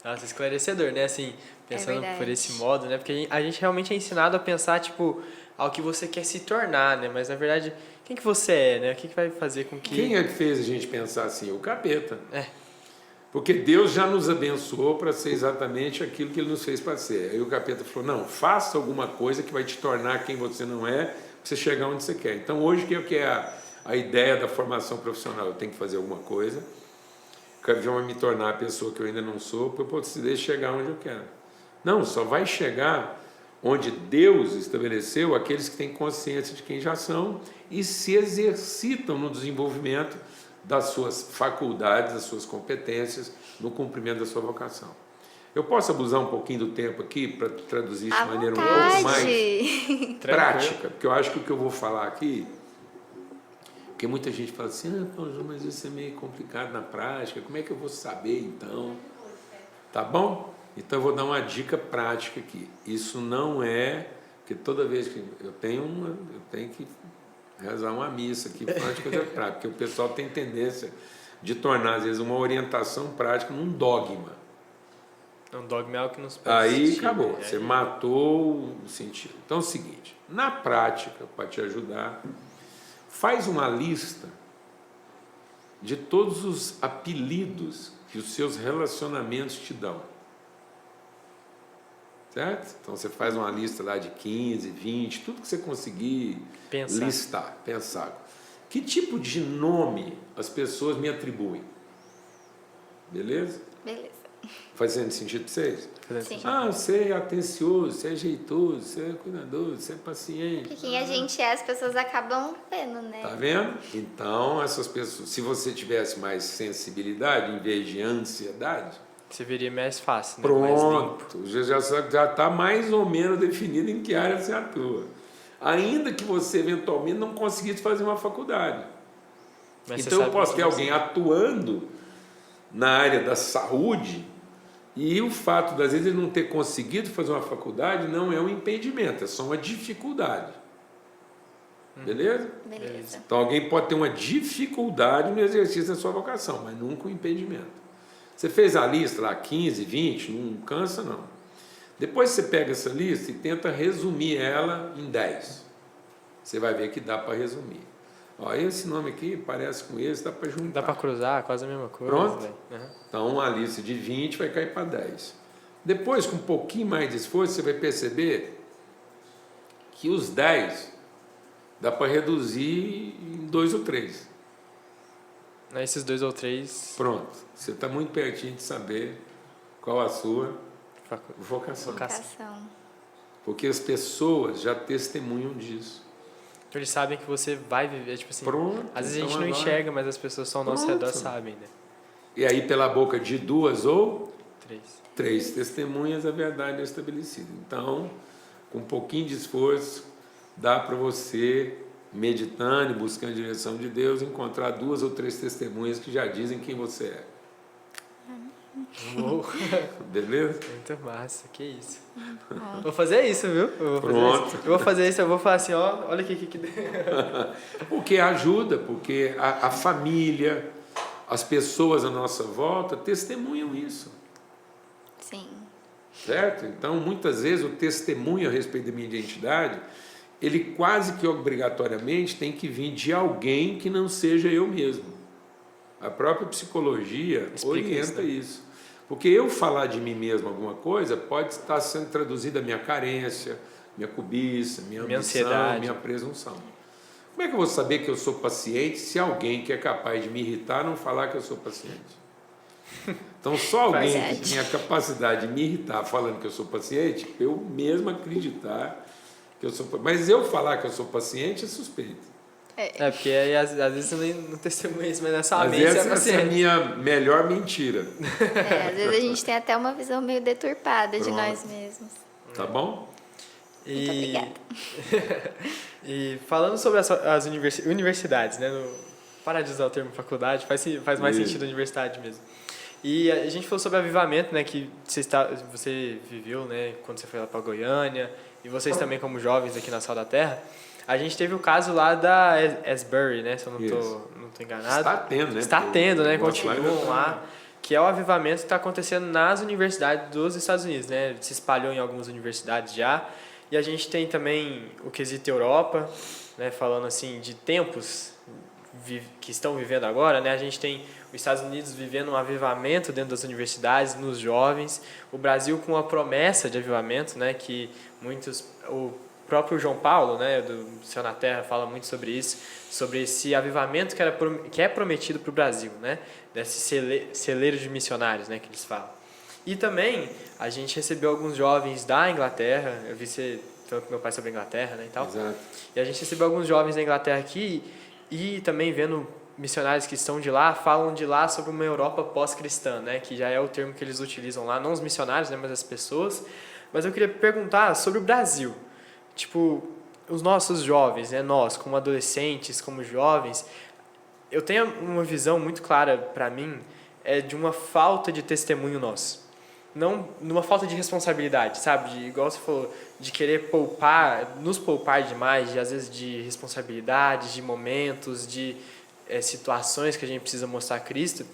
Nossa, esclarecedor, né? Assim, pensando por esse modo, né? Porque a gente realmente é ensinado a pensar, tipo, ao que você quer se tornar, né? Mas, na verdade, quem que você é, né? O que vai fazer com que... Quem é que fez a gente pensar assim? O capeta. Porque Deus já nos abençoou para ser exatamente aquilo que Ele nos fez para ser. Aí o capeta falou, não, faça alguma coisa que vai te tornar quem você não é, para você chegar onde você quer. Então, hoje, que é a ideia da formação profissional? Eu tenho que fazer alguma coisa vão me tornar a pessoa que eu ainda não sou, para eu poder chegar onde eu quero. Não, só vai chegar onde Deus estabeleceu aqueles que têm consciência de quem já são e se exercitam no desenvolvimento das suas faculdades, das suas competências, no cumprimento da sua vocação. Eu posso abusar um pouquinho do tempo aqui para traduzir isso de maneira um pouco mais prática, porque eu acho que o que eu vou falar aqui, porque muita gente fala assim, Paulo, mas isso é meio complicado na prática, como é que eu vou saber então? Tá bom? Então eu vou dar uma dica prática aqui. Isso não é, porque toda vez que eu tenho que rezar uma missa aqui, prática coisa prática, porque o pessoal tem tendência de tornar às vezes uma orientação prática num dogma. Um dogma é algo que nos aí acabou, você matou o sentido. Então é o seguinte, na prática, para te ajudar, faz uma lista de todos os apelidos que os seus relacionamentos te dão. Certo? Então você faz uma lista lá de 15, 20, tudo que você conseguir pensar. Que tipo de nome as pessoas me atribuem? Beleza? Beleza. Fazendo sentido para vocês? Sim. Você é atencioso, você é jeitoso, você é cuidadoso, você é paciente. Porque quem a gente é, as pessoas acabam vendo, né? Tá vendo? Então, essas pessoas, se você tivesse mais sensibilidade em vez de ansiedade, você veria mais fácil, né? Pronto, já está mais ou menos definido em que área você atua. Ainda que você eventualmente não conseguisse fazer uma faculdade. Mas então eu posso ter alguém atuando na área da saúde e o fato das vezes ele não ter conseguido fazer uma faculdade não é um impedimento, é só uma dificuldade. Beleza? Beleza. Então alguém pode ter uma dificuldade no exercício da sua vocação, mas nunca um impedimento. Você fez a lista lá, 15, 20, não cansa não. Depois você pega essa lista e tenta resumir ela em 10. Você vai ver que dá para resumir. Ó, esse nome aqui parece com esse, dá para juntar. Dá para cruzar, quase a mesma coisa. Pronto? Uhum. Então a lista de 20 vai cair para 10. Depois, com um pouquinho mais de esforço, você vai perceber que os 10 dá para reduzir em 2 ou 3. Esses 2 ou 3... Pronto. Você está muito pertinho de saber qual a sua vocação. Porque as pessoas já testemunham disso. Eles sabem que você vai viver, tipo assim... Pronto. Às vezes a gente não enxerga, mas as pessoas ao nosso redor sabem, né? E aí, pela boca de 2 ou 3 testemunhas, a verdade é estabelecida. Então, com um pouquinho de esforço, dá para você, meditando e buscando a direção de Deus, encontrar 2 ou 3 testemunhas que já dizem quem você é. Beleza? Muito massa, que isso. Vou fazer isso, viu? Eu vou falar assim, ó, olha aqui que Porque ajuda, porque a família, as pessoas à nossa volta testemunham isso. Sim. Certo? Então, muitas vezes, o testemunho a respeito da minha identidade, ele quase que obrigatoriamente tem que vir de alguém que não seja eu mesmo. A própria psicologia orienta isso. Porque eu falar de mim mesmo alguma coisa pode estar sendo traduzida a minha carência, minha cobiça, minha ambição, ansiedade, minha presunção. Como é que eu vou saber que eu sou paciente se alguém que é capaz de me irritar não falar que eu sou paciente? Então, só alguém que tem a capacidade de me irritar falando que eu sou paciente, eu mesmo acreditar que eu sou paciente. Mas eu falar que eu sou paciente é suspeito. Porque aí, às vezes você não testemunha isso, mas nessa mente essa é a minha melhor mentira. Às vezes a gente tem até uma visão meio deturpada de nós mesmos. Tá bom? Muito obrigada. E falando sobre as universidades, né? Para de usar o termo faculdade, faz mais sentido a universidade mesmo. E a gente falou sobre avivamento, né? Que você viveu, né? Quando você foi lá para Goiânia, e vocês também como jovens aqui na Sal da Terra. A gente teve o caso lá da Asbury, né? Se eu não tô enganado. Está tendo, né? Está tendo, né? Continuam lá. Que é o avivamento que está acontecendo nas universidades dos Estados Unidos, né? Se espalhou em algumas universidades já. E a gente tem também o quesito Europa, né? Falando assim de tempos que estão vivendo agora, né? A gente tem os Estados Unidos vivendo um avivamento dentro das universidades, nos jovens. O Brasil com a promessa de avivamento, né? Que muitos... O próprio João Paulo, né, do Céu na Terra, fala muito sobre isso, sobre esse avivamento que é prometido para o Brasil, né, desse celeiro de missionários, né, que eles falam. E também a gente recebeu alguns jovens da Inglaterra, eu vi você falando com meu pai sobre a Inglaterra, né, e tal. Exato. E a gente recebeu alguns jovens da Inglaterra aqui e também vendo missionários que estão de lá, falam de lá sobre uma Europa pós-cristã, né, que já é o termo que eles utilizam lá, não os missionários, né, mas as pessoas. Mas eu queria perguntar sobre o Brasil. Tipo, os nossos jovens, né, nós como adolescentes, como jovens, eu tenho uma visão muito clara para mim de uma falta de testemunho nosso. Não numa falta de responsabilidade, sabe? Igual você falou, de querer poupar, nos poupar demais, às vezes de responsabilidades, de momentos, de situações que a gente precisa mostrar a Cristo.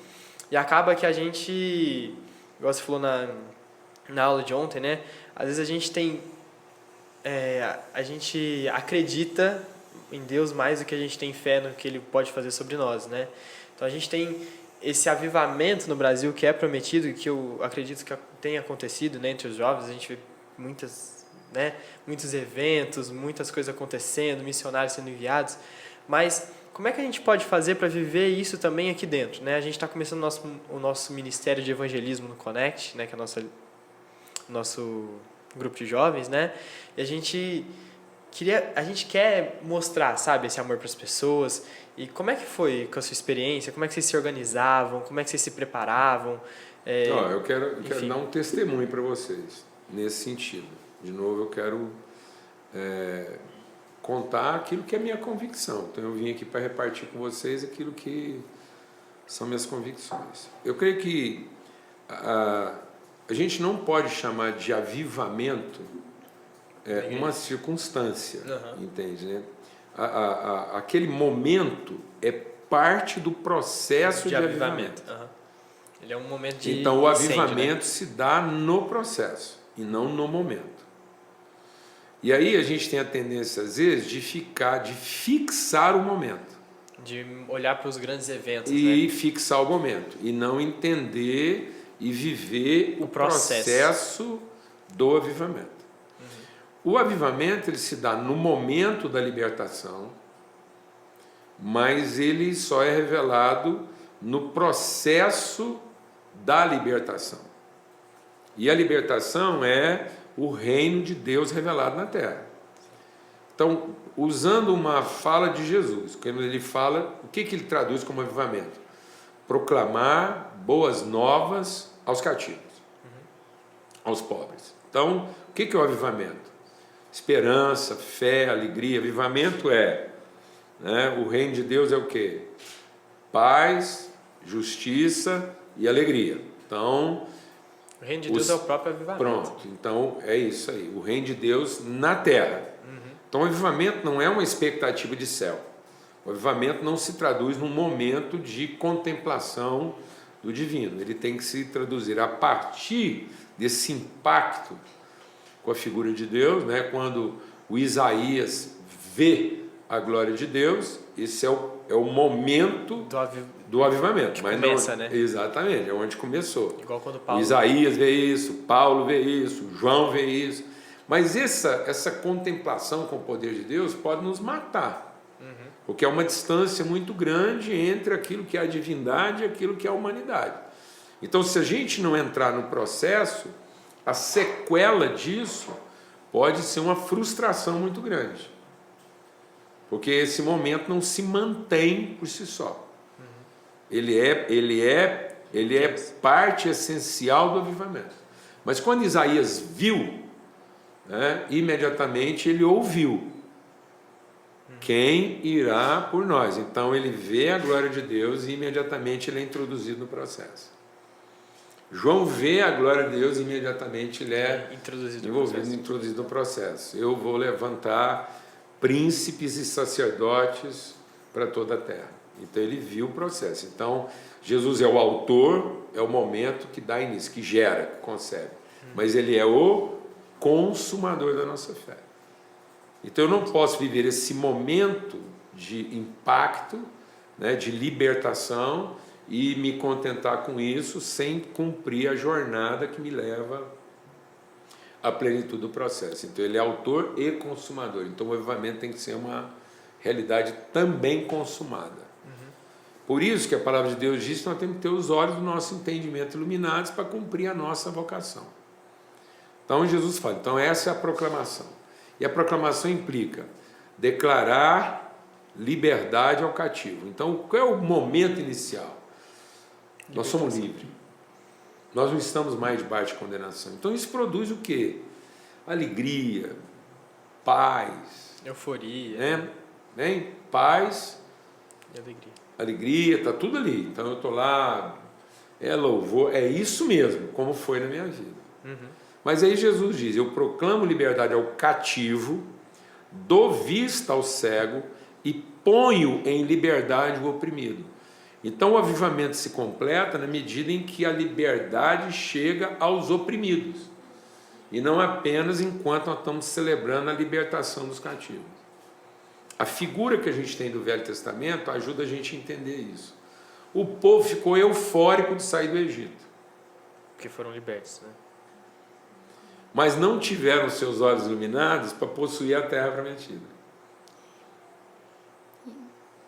E acaba que a gente, igual você falou na aula de ontem, né? Às vezes a gente tem... a gente acredita em Deus mais do que a gente tem fé no que Ele pode fazer sobre nós, né? Então a gente tem esse avivamento no Brasil que é prometido, que eu acredito que tem acontecido, né, entre os jovens. A gente vê muitos eventos, muitas coisas acontecendo, missionários sendo enviados, mas como é que a gente pode fazer para viver isso também aqui dentro, né? A gente está começando o nosso ministério de evangelismo no Connect, né, que é o nosso grupo de jovens, né? E a gente quer mostrar, sabe, esse amor para as pessoas. E como é que foi com a sua experiência? Como é que vocês se organizavam? Como é que vocês se preparavam? Eu quero dar um testemunho para vocês nesse sentido. De novo, eu quero contar aquilo que é minha convicção. Então eu vim aqui para repartir com vocês aquilo que são minhas convicções. Eu creio que a gente não pode chamar de avivamento uma circunstância, entende, né? Aquele momento é parte do processo de avivamento. Ele é um momento de Então o incêndio, avivamento, né, se dá no processo e não no momento. E aí a gente tem a tendência às vezes de fixar o momento, de olhar para os grandes eventos e né? fixar o momento e não entender e viver o processo do avivamento. O avivamento ele se dá no momento da libertação, mas ele só é revelado no processo da libertação. E a libertação é o reino de Deus revelado na terra. Então, usando uma fala de Jesus, quando ele fala, o que ele traduz como avivamento? Proclamar boas novas aos cativos, aos pobres. Então, o que é o avivamento? Esperança, fé, alegria. Avivamento o reino de Deus é o quê? Paz, justiça e alegria. Então, o reino de Deus é o próprio avivamento. Pronto, então é isso aí, o reino de Deus na terra. Então o avivamento não é uma expectativa de céu. O avivamento não se traduz num momento de contemplação do divino. Ele tem que se traduzir a partir desse impacto com a figura de Deus, né? Quando o Isaías vê a glória de Deus, esse é o momento do avivamento. Mas começa, não, né? Exatamente, é onde começou. Igual quando Paulo... Isaías vê isso, Paulo vê isso, João vê isso. Mas essa contemplação com o poder de Deus pode nos matar. Porque é uma distância muito grande entre aquilo que é a divindade e aquilo que é a humanidade. Então, se a gente não entrar no processo, a sequela disso pode ser uma frustração muito grande. Porque esse momento não se mantém por si só. Ele é parte essencial do avivamento. Mas quando Isaías viu, né, imediatamente ele ouviu: quem irá por nós? Então ele vê a glória de Deus e imediatamente ele é introduzido no processo. João vê a glória de Deus e imediatamente ele é introduzido no processo. Eu vou levantar príncipes e sacerdotes para toda a terra. Então ele viu o processo. Então Jesus é o autor, é o momento que dá início, que gera, que concebe. Mas ele é o consumador da nossa fé. Então eu não posso viver esse momento de impacto, né, de libertação, e me contentar com isso sem cumprir a jornada que me leva a plenitude do processo. Então ele é autor e consumador. Então o avivamento tem que ser uma realidade também consumada. Por isso que a palavra de Deus diz que nós temos que ter os olhos do nosso entendimento iluminados para cumprir a nossa vocação. Então Jesus fala, então essa é a proclamação. E a proclamação implica declarar liberdade ao cativo. Então qual é o momento inicial? Nós somos livres. Nós não estamos mais debaixo de condenação. Então isso produz o quê? Alegria, paz. Euforia. Né? Bem, paz E alegria. Alegria, está tudo ali. Então eu estou lá, é louvor, é isso mesmo, como foi na minha vida. Mas aí Jesus diz, eu proclamo liberdade ao cativo, dou vista ao cego e ponho em liberdade o oprimido. Então o avivamento se completa na medida em que a liberdade chega aos oprimidos. E não apenas enquanto nós estamos celebrando a libertação dos cativos. A figura que a gente tem do Velho Testamento ajuda a gente a entender isso. O povo ficou eufórico de sair do Egito. Porque foram libertos, né? Mas não tiveram seus olhos iluminados para possuir a terra prometida.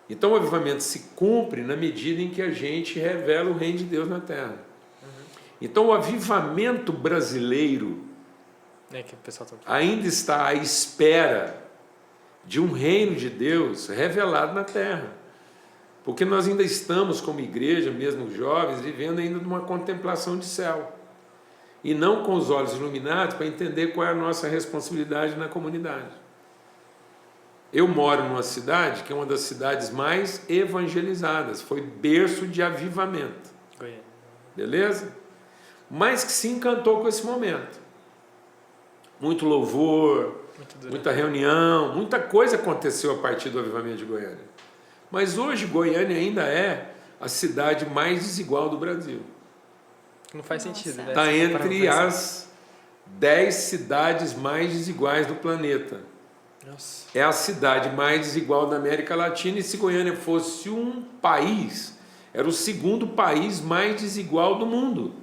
Então o avivamento se cumpre na medida em que a gente revela o reino de Deus na terra. Então o avivamento brasileiro Que o pessoal ainda está à espera de um reino de Deus revelado na terra. Porque nós ainda estamos, como igreja, mesmo jovens, vivendo ainda numa contemplação de céu. E não com os olhos iluminados para entender qual é a nossa responsabilidade na comunidade. Eu moro numa cidade que é uma das cidades mais evangelizadas, foi berço de avivamento. Goiânia. Beleza? Mas que se encantou com esse momento. Muito louvor, muita reunião, muita coisa aconteceu a partir do avivamento de Goiânia. Mas hoje Goiânia ainda é a cidade mais desigual do Brasil. Não faz sentido, né? Está entre as 10 cidades mais desiguais do planeta. Nossa. É a cidade mais desigual da América Latina, e se Goiânia fosse um país, era o segundo país mais desigual do mundo.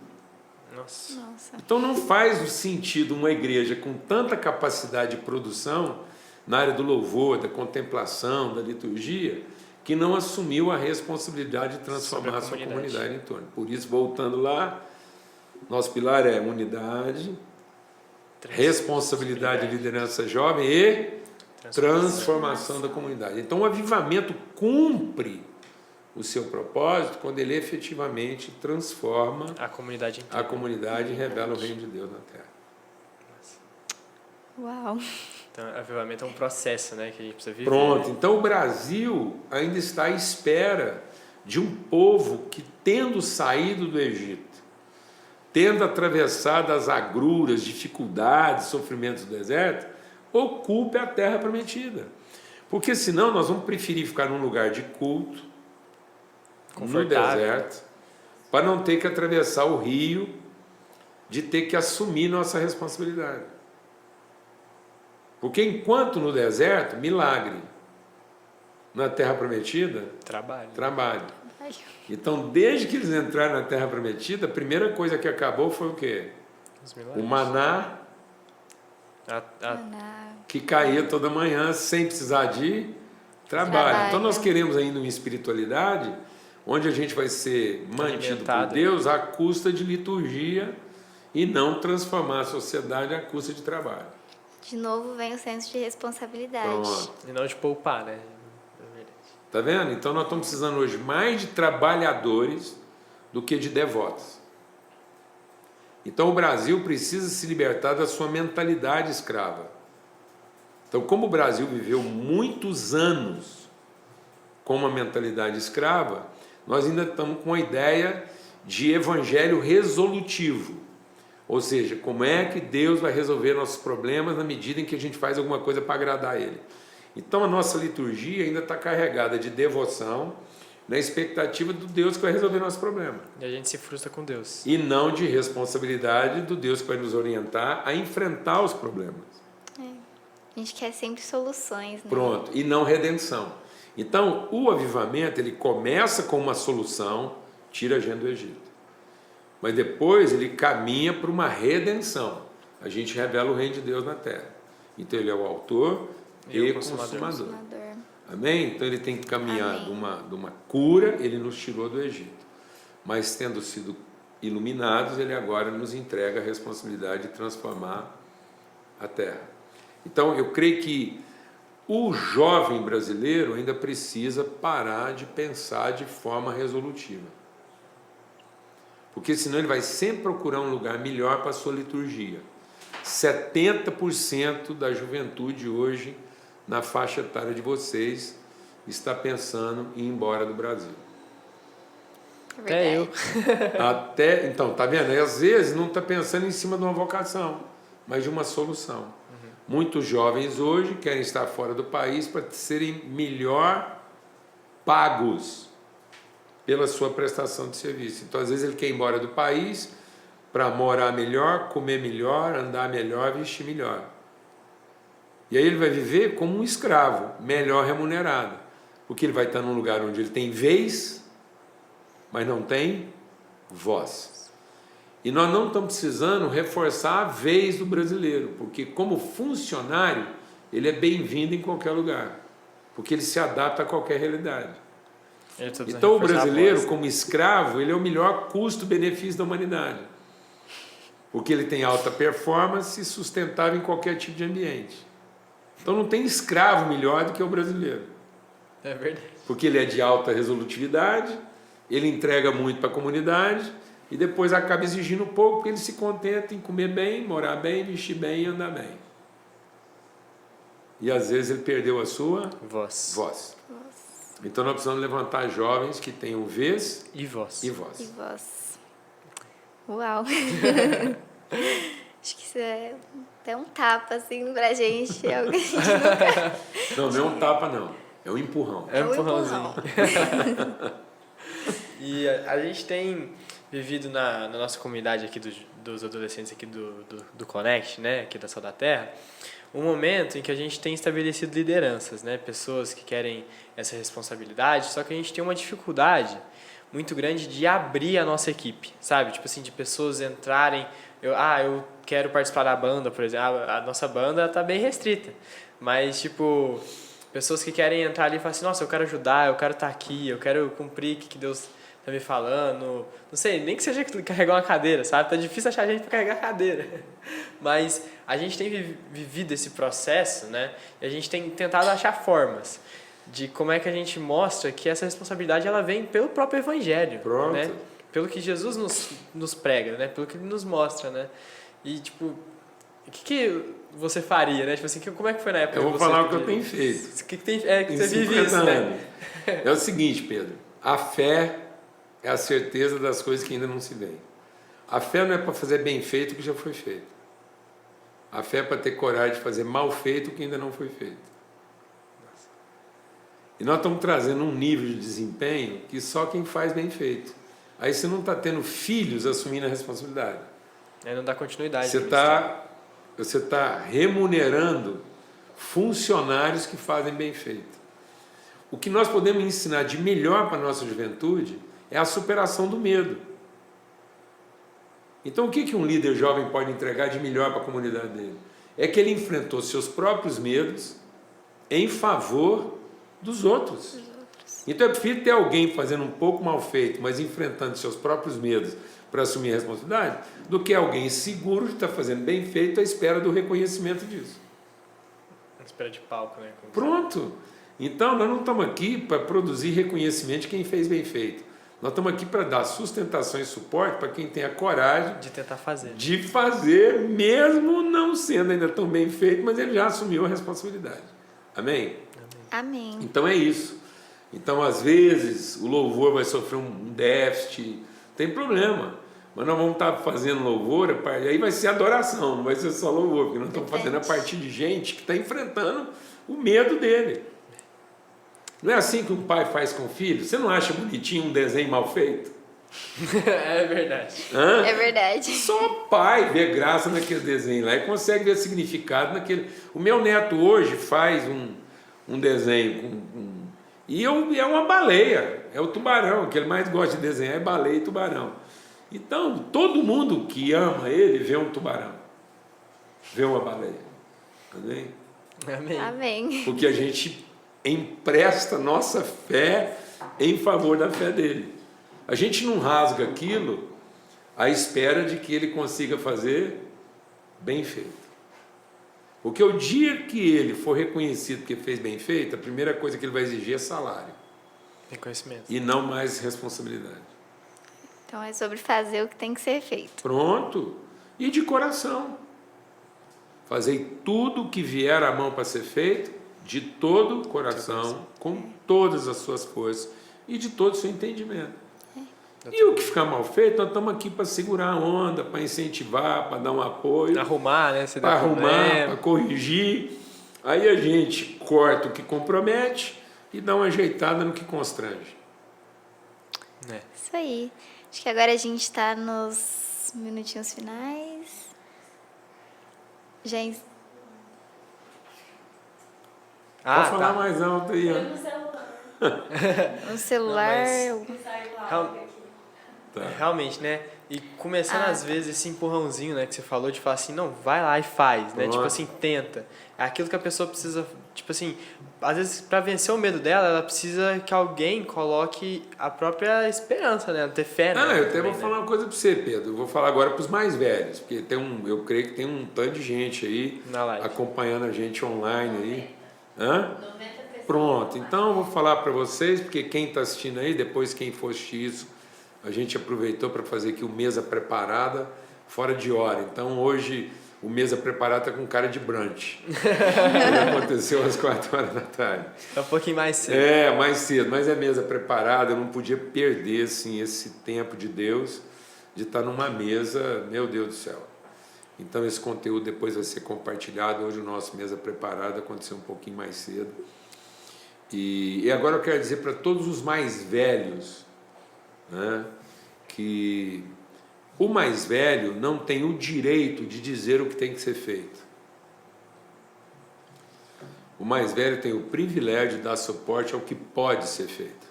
Nossa. Então não faz sentido uma igreja com tanta capacidade de produção na área do louvor, da contemplação, da liturgia, que não assumiu a responsabilidade de transformar a sua comunidade em torno. Por isso, voltando lá, nosso pilar é unidade, responsabilidade de liderança jovem e transformação da comunidade. Então o avivamento cumpre o seu propósito quando ele efetivamente transforma a comunidade inteira. A comunidade e revela o reino de Deus na terra. Uau! Então, avivamento é um processo, né, que a gente precisa viver. Pronto, então o Brasil ainda está à espera de um povo que, tendo saído do Egito, tendo atravessado as agruras, dificuldades, sofrimentos do deserto, ocupe a terra prometida. Porque senão nós vamos preferir ficar num lugar de culto, no deserto, para não ter que atravessar o rio, de ter que assumir nossa responsabilidade. Porque enquanto no deserto, milagre. Na terra prometida, trabalho. Então, desde que eles entraram na terra prometida, a primeira coisa que acabou foi o quê? O maná, que caía toda manhã sem precisar de trabalho. Então nós queremos ainda uma espiritualidade onde a gente vai ser mantido por Deus à custa de liturgia e não transformar a sociedade à custa de trabalho. De novo vem o senso de responsabilidade. Pronto. E não de poupar, né? Tá vendo? Então nós estamos precisando hoje mais de trabalhadores do que de devotos. Então o Brasil precisa se libertar da sua mentalidade escrava. Então, como o Brasil viveu muitos anos com uma mentalidade escrava, nós ainda estamos com a ideia de evangelho resolutivo. Ou seja, como é que Deus vai resolver nossos problemas na medida em que a gente faz alguma coisa para agradar Ele. Então a nossa liturgia ainda está carregada de devoção, na expectativa do Deus que vai resolver nosso problema. E a gente se frustra com Deus. E não de responsabilidade do Deus que vai nos orientar a enfrentar os problemas. A gente quer sempre soluções, né? Pronto, e não redenção. Então, o avivamento, ele começa com uma solução, tira a gente do Egito. Mas depois ele caminha para uma redenção. a gente revela o reino de Deus na terra. Então ele é o autor e consumador. Amém? Então ele tem que caminhar de uma cura, ele nos tirou do Egito. Mas tendo sido iluminados, ele agora nos entrega a responsabilidade de transformar a terra. Então eu creio que o jovem brasileiro ainda precisa parar de pensar de forma resolutiva. Porque senão ele vai sempre procurar um lugar melhor para a sua liturgia. 70% da juventude hoje, na faixa etária de vocês, está pensando em ir embora do Brasil. Até eu. Então, tá vendo? E às vezes não está pensando em cima de uma vocação, mas de uma solução. Muitos jovens hoje querem estar fora do país para serem melhor pagos pela sua prestação de serviço. Então, às vezes ele quer ir embora do país para morar melhor, comer melhor, andar melhor, vestir melhor. E aí ele vai viver como um escravo, melhor remunerado, porque ele vai estar num lugar onde ele tem vez, mas não tem voz. E nós não estamos precisando reforçar a vez do brasileiro, porque como funcionário, ele é bem-vindo em qualquer lugar, porque ele se adapta a qualquer realidade. Então o brasileiro, como escravo, ele é o melhor custo-benefício da humanidade, porque ele tem alta performance e sustentável em qualquer tipo de ambiente. Então não tem escravo melhor do que o brasileiro. É verdade. Porque ele é de alta resolutividade, ele entrega muito para a comunidade e depois acaba exigindo pouco, porque ele se contenta em comer bem, morar bem, vestir bem e andar bem. E às vezes ele perdeu a sua voz. Então nós precisamos levantar jovens que tenham vez e voz. Uau! Acho que isso é até um tapa assim pra gente. É algo que a gente nunca... Não é um tapa não, é um empurrão. É um empurrãozinho. E a gente tem vivido na nossa comunidade aqui dos adolescentes aqui do Connect, né, aqui da Sal da Terra, um momento em que a gente tem estabelecido lideranças, né, pessoas que querem essa responsabilidade, só que a gente tem uma dificuldade muito grande de abrir a nossa equipe, sabe? Tipo assim, de pessoas entrarem, eu quero participar da banda, por exemplo, a nossa banda tá bem restrita, mas tipo, pessoas que querem entrar ali e falar assim, nossa, eu quero ajudar, eu quero estar aqui, eu quero cumprir o que Deus tá me falando, não sei, nem que seja carregar uma cadeira, sabe? Tá difícil achar gente para carregar a cadeira, mas a gente tem vivido esse processo, né? E a gente tem tentado achar formas de como é que a gente mostra que essa responsabilidade ela vem pelo próprio evangelho, né? Pelo que Jesus nos prega, né? Pelo que ele nos mostra, né? E tipo, o que você faria, né? Tipo assim, como é que foi na época? Eu vou falar o que eu tenho feito. Que você vive isso, né? É o seguinte, Pedro, a fé é a certeza das coisas que ainda não se veem. A fé não é para fazer bem feito o que já foi feito. A fé é para ter coragem de fazer mal feito o que ainda não foi feito. E nós estamos trazendo um nível de desempenho que só quem faz bem feito. Aí você não está tendo filhos assumindo a responsabilidade. Aí não dá continuidade. Você está remunerando funcionários que fazem bem feito. O que nós podemos ensinar de melhor para a nossa juventude é a superação do medo. Então o que um líder jovem pode entregar de melhor para a comunidade dele? É que ele enfrentou seus próprios medos em favor dos outros. Então é prefiro ter alguém fazendo um pouco mal feito, mas enfrentando seus próprios medos para assumir a responsabilidade, do que alguém seguro de estar fazendo bem feito à espera do reconhecimento disso. À espera de palco, né? Pronto! Então nós não estamos aqui para produzir reconhecimento de quem fez bem feito. Nós estamos aqui para dar sustentação e suporte para quem tem a coragem de tentar fazer. De fazer, mesmo não sendo ainda tão bem feito, mas ele já assumiu a responsabilidade. Amém? Amém. Então é isso. Então, às vezes, o louvor vai sofrer um déficit, tem problema. Mas nós vamos estar fazendo louvor, aí vai ser adoração, não vai ser só louvor, porque nós estamos fazendo a partir de gente que está enfrentando o medo dele. Não é assim que um pai faz com o filho? Você não acha bonitinho um desenho mal feito? É verdade. É verdade. Só pai vê graça naquele desenho lá e consegue ver significado naquele. O meu neto hoje faz um desenho e é uma baleia, é o tubarão, o que ele mais gosta de desenhar é baleia e tubarão. Então, todo mundo que ama ele vê um tubarão. ver uma baleia. Amém? Amém. Amém. Porque a gente empresta nossa fé em favor da fé dele. A gente não rasga aquilo à espera de que ele consiga fazer bem feito. Porque o dia que ele for reconhecido que fez bem feito, a primeira coisa que ele vai exigir é salário. Reconhecimento. E não mais responsabilidade. Então é sobre fazer o que tem que ser feito. Pronto. E de coração. Fazei tudo o que vier à mão para ser feito, de todo o coração, com todas as suas forças e de todo o seu entendimento. E o que ficar mal feito, nós estamos aqui para segurar a onda, para incentivar, para dar um apoio. Arrumar, né? Para arrumar, para corrigir. Aí a gente corta o que compromete e dá uma ajeitada no que constrange. Isso aí. Acho que agora a gente está nos minutinhos finais. Já Pode falar mais alto aí, ó. no celular. Realmente, né? E começando às vezes esse empurrãozinho, né, que você falou de falar assim, não, vai lá e faz, né? Tipo assim, tenta. É aquilo que a pessoa precisa, tipo assim, às vezes para vencer o medo dela, ela precisa que alguém coloque a própria esperança, né? Ter fé, né? Eu até vou falar uma coisa para você, Pedro. Eu vou falar agora para os mais velhos, porque eu creio que tem um tanto de gente aí acompanhando a gente online aí. Pronto, então eu vou falar para vocês, porque quem está assistindo aí, depois quem for assistir isso, a gente aproveitou para fazer aqui o Mesa Preparada fora de hora. Então hoje o Mesa Preparada está com cara de brunch. Ele aconteceu às 4 horas da tarde. É um pouquinho mais cedo. Mais cedo, mas é Mesa Preparada. Eu não podia perder assim, esse tempo de Deus, de estar numa mesa, meu Deus do céu. Então esse conteúdo depois vai ser compartilhado. Hoje o nosso Mesa Preparada aconteceu um pouquinho mais cedo. E agora eu quero dizer para todos os mais velhos, né, que o mais velho não tem o direito de dizer o que tem que ser feito. O mais velho tem o privilégio de dar suporte ao que pode ser feito.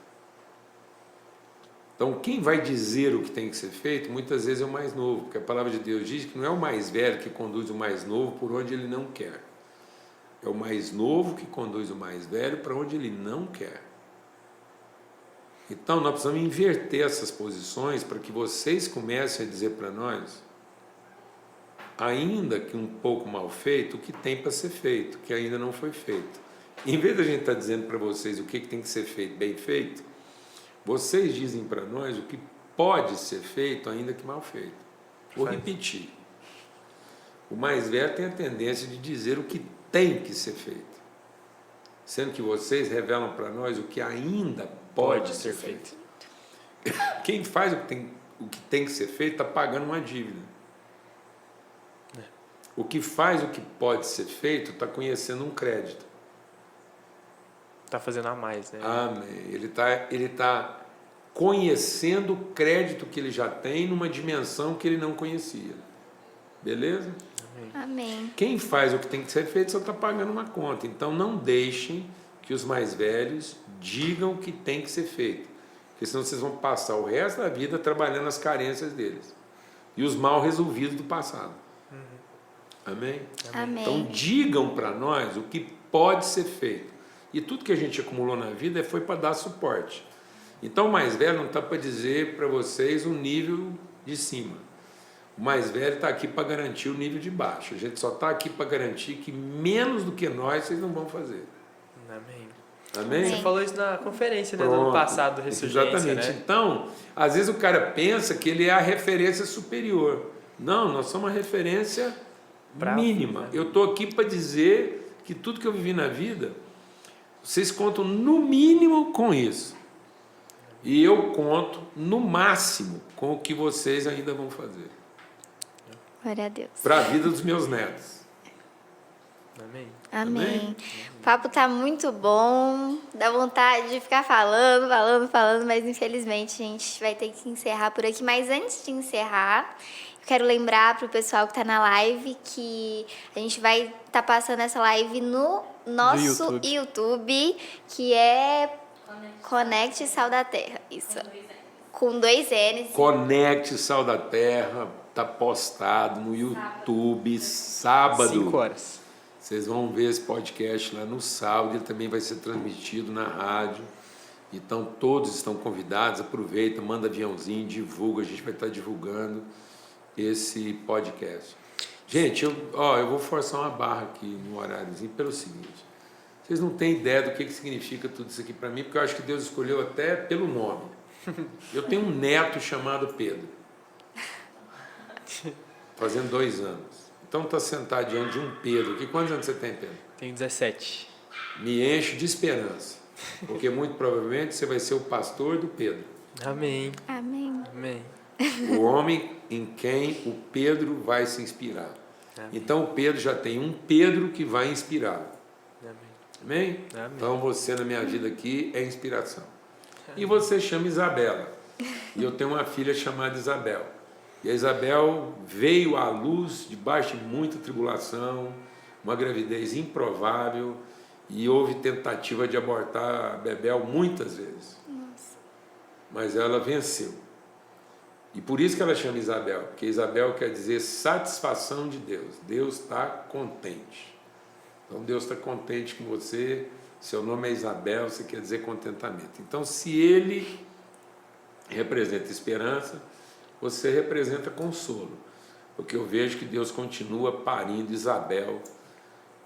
Então, quem vai dizer o que tem que ser feito, muitas vezes é o mais novo, porque a palavra de Deus diz que não é o mais velho que conduz o mais novo por onde ele não quer. É o mais novo que conduz o mais velho para onde ele não quer. Então, nós precisamos inverter essas posições para que vocês comecem a dizer para nós, ainda que um pouco mal feito, o que tem para ser feito, que ainda não foi feito. Em vez da gente estar dizendo para vocês o que tem que ser feito, bem feito, vocês dizem para nós o que pode ser feito, ainda que mal feito. Vou repetir. O mais velho tem a tendência de dizer o que tem que ser feito, sendo que vocês revelam para nós o que ainda pode ser feito. Quem faz o que tem que ser feito está pagando uma dívida. O que faz o que pode ser feito está conhecendo um crédito. Está fazendo a mais, né? Amém. Ele tá conhecendo o crédito que ele já tem numa dimensão que ele não conhecia. Beleza? Amém. Quem faz o que tem que ser feito só está pagando uma conta. Então não deixem que os mais velhos digam o que tem que ser feito. Porque senão vocês vão passar o resto da vida trabalhando as carências deles. E os mal resolvidos do passado. Amém? Amém. Então digam para nós o que pode ser feito. E tudo que a gente acumulou na vida foi para dar suporte. Então o mais velho não está para dizer para vocês o nível de cima. O mais velho está aqui para garantir o nível de baixo. A gente só está aqui para garantir que menos do que nós vocês não vão fazer. Amém. Amém? Você falou isso na conferência, né, do ano passado, do Ressurgência. Exatamente. Né? Então, às vezes o cara pensa que ele é a referência superior. Não, nós somos a referência mínima. Né? Eu estou aqui para dizer que tudo que eu vivi na vida, vocês contam no mínimo com isso. E eu conto no máximo com o que vocês ainda vão fazer. Glória a Deus. Para a vida dos meus netos. Amém. Amém. O papo tá muito bom. Dá vontade de ficar falando, mas infelizmente a gente vai ter que encerrar por aqui. Mas antes de encerrar, eu quero lembrar pro pessoal que tá na live que a gente vai estar passando essa live no nosso YouTube, que é Conecte Sal da Terra. Isso. Com 2 N's. Conecte Sal da Terra. tá postado no YouTube sábado. 5 horas. Vocês vão ver esse podcast lá no sábado, ele também vai ser transmitido na rádio. Então todos estão convidados, aproveita, manda aviãozinho, divulga, a gente vai estar divulgando esse podcast. Gente, eu vou forçar uma barra aqui no horáriozinho pelo seguinte, vocês não têm ideia do que significa tudo isso aqui para mim, porque eu acho que Deus escolheu até pelo nome. Eu tenho um neto chamado Pedro, fazendo 2 anos. Então está sentado diante de um Pedro aqui. Quantos anos você tem, Pedro? Tenho 17. Me enche de esperança, porque muito provavelmente você vai ser o pastor do Pedro. Amém. Amém. Amém. O homem em quem o Pedro vai se inspirar. Amém. Então o Pedro já tem um Pedro que vai inspirá-lo. Amém. Amém? Amém. Então você na minha vida aqui é inspiração. E você chama Isabela. E eu tenho uma filha chamada Isabel. E a Isabel veio à luz debaixo de muita tribulação, uma gravidez improvável, e houve tentativa de abortar a Bebel muitas vezes. Nossa. Mas ela venceu. E por isso que ela chama Isabel, porque Isabel quer dizer satisfação de Deus. Deus está contente. Então Deus está contente com você, seu nome é Isabel, você quer dizer contentamento. Então se Ele representa esperança, você representa consolo, porque eu vejo que Deus continua parindo Isabel.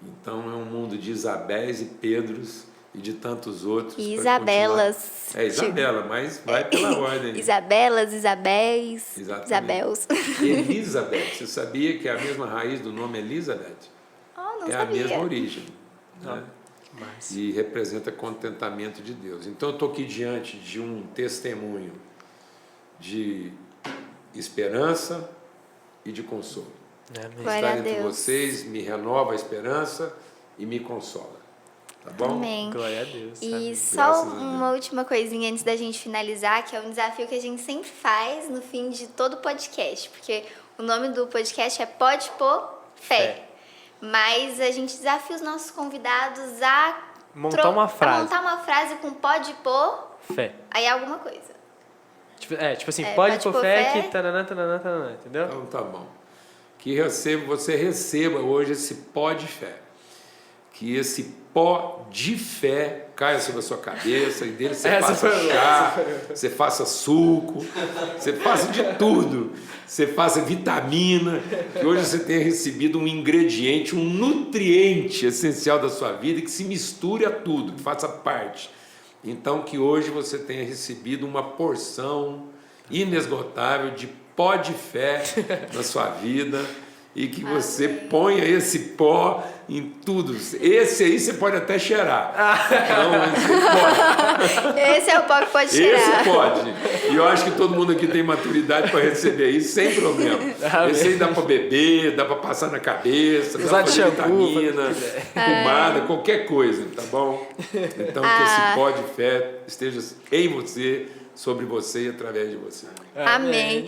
Então é um mundo de Isabéis e Pedros e de tantos outros. E Isabelas. É Isabela, mas vai pela ordem. Isabelas, Isabéis, Isabels. Elizabeth, você sabia que é a mesma raiz do nome Elizabeth? Oh, não é sabia. a mesma origem. Não. Né? Mas... E representa contentamento de Deus. Então eu estou aqui diante de um testemunho de esperança e de consolo. Amém. Glória Estar a entre Deus. vocês me renova a esperança e me consola. Tá bom? Amém. Glória a Deus. E Amém. só Graças a Deus. uma última coisinha antes da gente finalizar, que é um desafio que a gente sempre faz no fim de todo podcast, porque o nome do podcast é Pode Pôr Fé. Fé. Mas a gente desafia os nossos convidados a Montar uma frase. a montar uma frase com pode pôr, Fé. aí alguma coisa. Tipo assim, É, pode pode pôr pôr fé fé. que tananã, tananã, tananã, entendeu? Então tá bom. Que você receba hoje esse pó de fé. Que esse pó de fé caia sobre a sua cabeça e dele você Essa faça foi boa, chá, você faça suco, você faça de tudo. Você faça vitamina, que hoje você tenha recebido um ingrediente, um nutriente essencial da sua vida que se misture a tudo, que faça parte. Então que hoje você tenha recebido uma porção inesgotável de pó de fé na sua vida e que você ponha esse pó em tudo. Esse aí você pode até cheirar. Então, esse pode. Esse é o pó que pode cheirar. Esse pode. E eu acho que todo mundo aqui tem maturidade para receber isso sem problema. Esse aí dá para beber, dá para passar na cabeça, dá Usar para de fazer shampoo, vitamina, pomada, qualquer coisa, tá bom? Então que esse pó de fé esteja em você, sobre você e através de você. Amém.